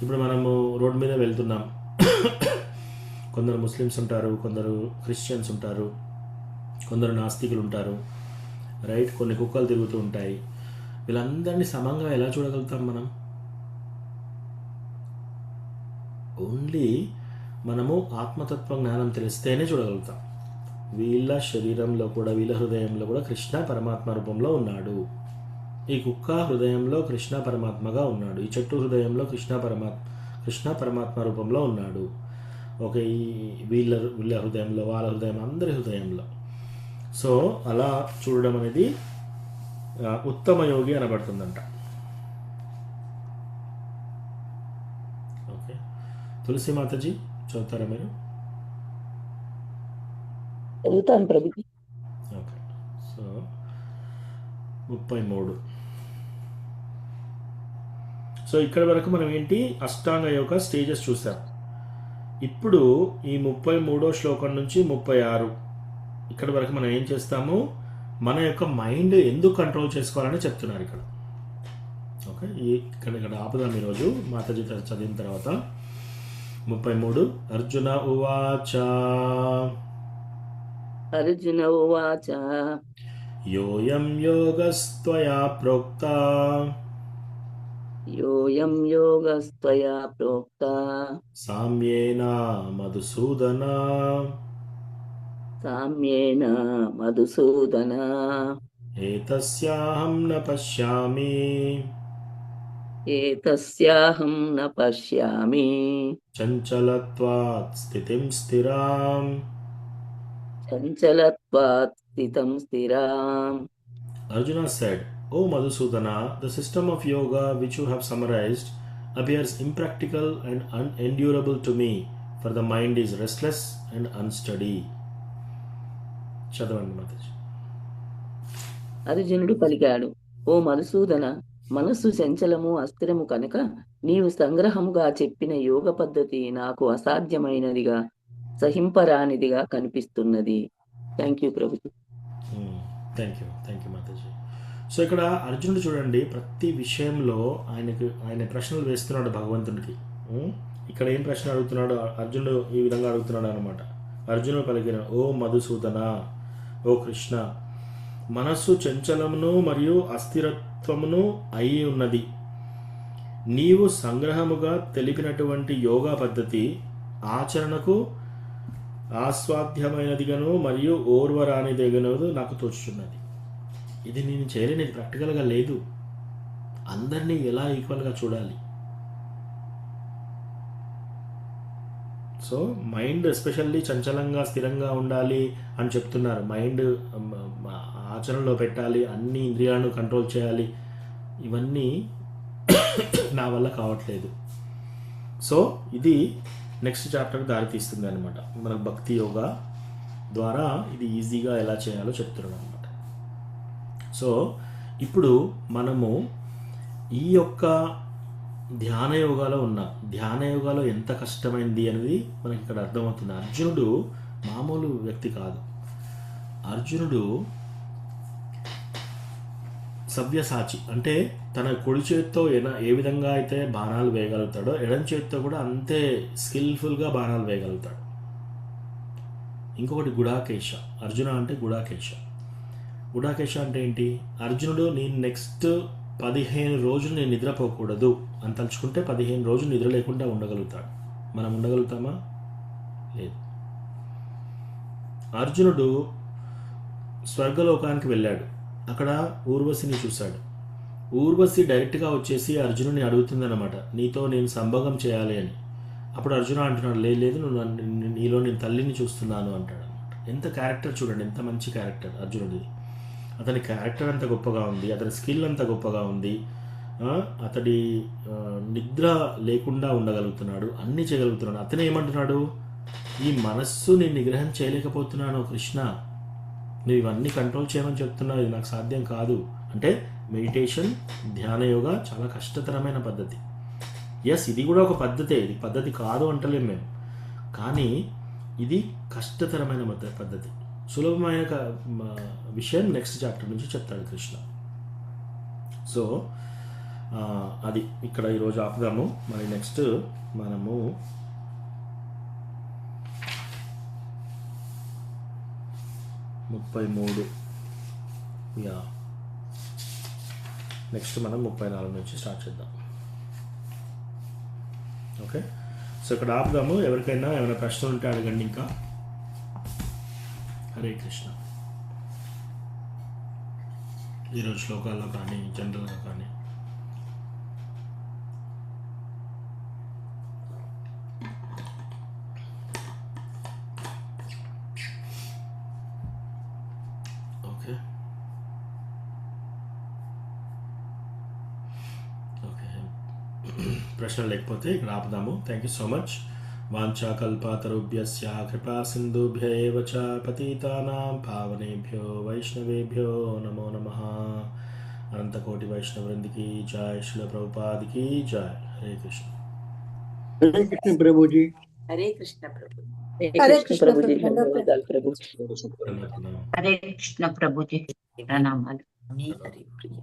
ఇప్పుడు మనము రోడ్డు మీద వెళ్తున్నాం, కొందరు ముస్లిమ్స్ ఉంటారు, కొందరు క్రిస్టియన్స్ ఉంటారు, కొందరు నాస్తికులు ఉంటారు, రైట్? కొన్ని కుక్కలు తిరుగుతూ ఉంటాయి. వీళ్ళందరినీ సమంగా ఎలా చూడగలుగుతాం మనం? ఓన్లీ మనము ఆత్మతత్వ జ్ఞానం తెలిస్తేనే చూడగలుగుతాం. వీళ్ళ శరీరంలో కూడా, వీళ్ళ హృదయంలో కూడా కృష్ణ పరమాత్మ రూపంలో ఉన్నాడు. ఈ కుక్క హృదయంలో కృష్ణ పరమాత్మగా ఉన్నాడు. ఈ చెట్టు హృదయంలో కృష్ణ పరమాత్మ రూపంలో ఉన్నాడు. ఓకే, ఈ వీళ్ళ హృదయంలో, వాళ్ళ హృదయం, అందరి హృదయంలో. సో అలా చూడడం అనేది ఉత్తమ యోగి అనబడుతుందంట. ఓకే, తులసి మాతాజీ చదువుతారా మీరు? చదువుతాను ప్రభుజీ. Okay, so 33. సో ఇక్కడ వరకు మనం ఏంటి, అష్టాంగ యోగ స్టేజెస్ చూసాం. ఇప్పుడు ఈ 33వ శ్లోకం నుంచి 36 ఇక్కడ వరకు మనం ఏం చేస్తాము, మన యొక్క మైండ్ ఎందుకు కంట్రోల్ చేసుకోవాలని చెప్తున్నారు ఇక్కడ. ఓకే, ఇక్కడ ఆపుదాం ఈరోజు మాతాజీ చదివిన తర్వాత. 33. అర్జున ఉవాచ అర్జున ఉవాచ యోయం యోగస్త్వయా ప్రోక్త యోయం యోగస్త్వయా ప్రోక్త సామ్యేన మధుసూదన సామ్యేన మధుసూదన ఏతస్యాహం న పశ్యామి ఏతస్యాహం న పశ్యామి చంచలత్వాత్ స్థితిం స్థిరాం. చంచలత్వాత్ స్థితం స్థిరాం. Arjuna said, O Madhusudana, the system of yoga which you have summarized appears impractical and unendurable to me, for the mind is restless and unsteady. చదవండి మాతాజీ. అర్జునుడు పలికాడు, ఓ మధుసూదన, మనస్సు చంచలము అస్థిరము కనుక నీవు సంగ్రహముగా చెప్పిన యోగ పద్ధతి నాకు అసాధ్యమైనదిగా, సహింపరానిదిగా కనిపిస్తున్నది. థ్యాంక్ యూ ప్రభుజీ. Thank you Mataji. సో ఇక్కడ అర్జునుడు చూడండి, ప్రతి విషయంలో ఆయన ప్రశ్నలు వేస్తున్నాడు భగవంతునికి. ఇక్కడ ఏం ప్రశ్న అడుగుతున్నాడు అర్జునుడు? ఈ విధంగా అడుగుతున్నాడు అనమాట. అర్జునుడు పలికిన, ఓ మధుసూదన, ఓ కృష్ణ, మనస్సు చంచలమును మరియు అస్థిరత్వమును అయి ఉన్నది. నీవు సంగ్రహముగా తెలిపినటువంటి యోగా పద్ధతి ఆచరణకు ఆస్వాద్యమైనదిగాను మరియు ఓర్వరానిదిగాను నాకు తోచుచున్నది. ఇది నేను చేయలేనిది, ప్రాక్టికల్గా లేదు. అందరినీ ఎలా ఈక్వల్గా చూడాలి? సో మైండ్ ఎస్పెషల్లీ చంచలంగా స్థిరంగా ఉండాలి అని చెప్తున్నారు. మైండ్ ఆచరణలో పెట్టాలి, అన్ని ఇంద్రియాలను కంట్రోల్ చేయాలి. ఇవన్నీ నా వల్ల కావట్లేదు. సో ఇది నెక్స్ట్ చాప్టర్కి దారితీస్తుంది అనమాట. మనకు భక్తి యోగా ద్వారా ఇది ఈజీగా ఎలా చేయాలో చెప్తున్నాడు అనమాట. సో ఇప్పుడు మనము ఈ యొక్క ధ్యాన యోగాలో ఉన్నాం. ధ్యాన యోగాలో ఎంత కష్టమైంది అనేది మనకి ఇక్కడ అర్థమవుతుంది. అర్జునుడు మామూలు వ్యక్తి కాదు. అర్జునుడు సవ్యసాచి, అంటే తన కుడి చేతితో ఏ విధంగా అయితే బాణాలు వేయగలుగుతాడో ఎడం చేతితో కూడా అంతే స్కిల్ఫుల్గా బాణాలు వేయగలుగుతాడు. ఇంకొకటి గుడాకేశ. అర్జున అంటే గుడాకేశ. గుడాకేశ అంటే ఏంటి? అర్జునుడు నేను నెక్స్ట్ 15 రోజులు నేను నిద్రపోకూడదు అని తలుచుకుంటే 15 రోజులు నిద్ర లేకుండా ఉండగలుగుతాడు. మనం ఉండగలుగుతామా? లేదు. అర్జునుడు స్వర్గలోకానికి వెళ్ళాడు. అక్కడ ఊర్వశిని చూశాడు. ఊర్వశి డైరెక్ట్గా వచ్చేసి అర్జునుడిని అడుగుతుందన్నమాట, నీతో నేను సంభోగం చేయాలి అని. అప్పుడు అర్జున అంటున్నాడు, లేదు నీలో నేను తల్లిని చూస్తున్నాను అంటాడు అనమాట. ఎంత క్యారెక్టర్ చూడండి, ఎంత మంచి క్యారెక్టర్ అర్జునుడిది. అతని క్యారెక్టర్ అంత గొప్పగా ఉంది, అతని స్కిల్ అంత గొప్పగా ఉంది. అతడి నిద్ర లేకుండా ఉండగలుగుతున్నాడు, అన్నీ చేయగలుగుతున్నాడు. అతనే ఏమంటున్నాడు, ఈ మనస్సు నేను నిగ్రహం చేయలేకపోతున్నాను కృష్ణ, నువ్వు ఇవన్నీ కంట్రోల్ చేయమని చెప్తున్నావు, ఇది నాకు సాధ్యం కాదు. అంటే మెడిటేషన్, ధ్యాన యోగా చాలా కష్టతరమైన పద్ధతి. ఎస్, ఇది కూడా ఒక పద్ధతే, ఇది పద్ధతి కాదు అంటలేం మేము, కానీ ఇది కష్టతరమైన పద్ధతి. సులభమైన విషయం నెక్స్ట్ చాప్టర్ నుంచి చెప్తాడు కృష్ణ. సో అది ఇక్కడ ఈరోజు ఆపుదాము. మరి నెక్స్ట్ మనము 33 నెక్స్ట్ మనం 34 నుంచి స్టార్ట్ చేద్దాం. ఓకే, సో ఇక్కడ ఆపుదాము. ఎవరికైనా ఏమైనా ప్రశ్నలు ఉంటే అడగండి. ఇంకా హరే కృష్ణ. ఈరోజు శ్లోకాల్లో కానీ జనరల్గా కానీ. ఓకే ఓకే, ప్రశ్నలు లేకపోతే ఇక్కడ ఆపుదాము. Thank you so much. వాంఛాకల్పాతరుభ్యస్య కృపా సింధుభ్య ఏవ చ పతితానాం పావనేభ్యో వైష్ణవేభ్యో నమో నమః. అనంతకోటి వైష్ణవృందికి జై, శ్రీల ప్రభుపాదికి జై. హరే కృష్ణ. హరే కృష్ణ ప్రభుజీ. హరే కృష్ణ ప్రభు. హరే కృష్ణ ప్రభుజీ. ధన్యవాదాలు ప్రభు. హరే కృష్ణ ప్రభుజీ, ప్రణామాలు. హరి ప్రియ.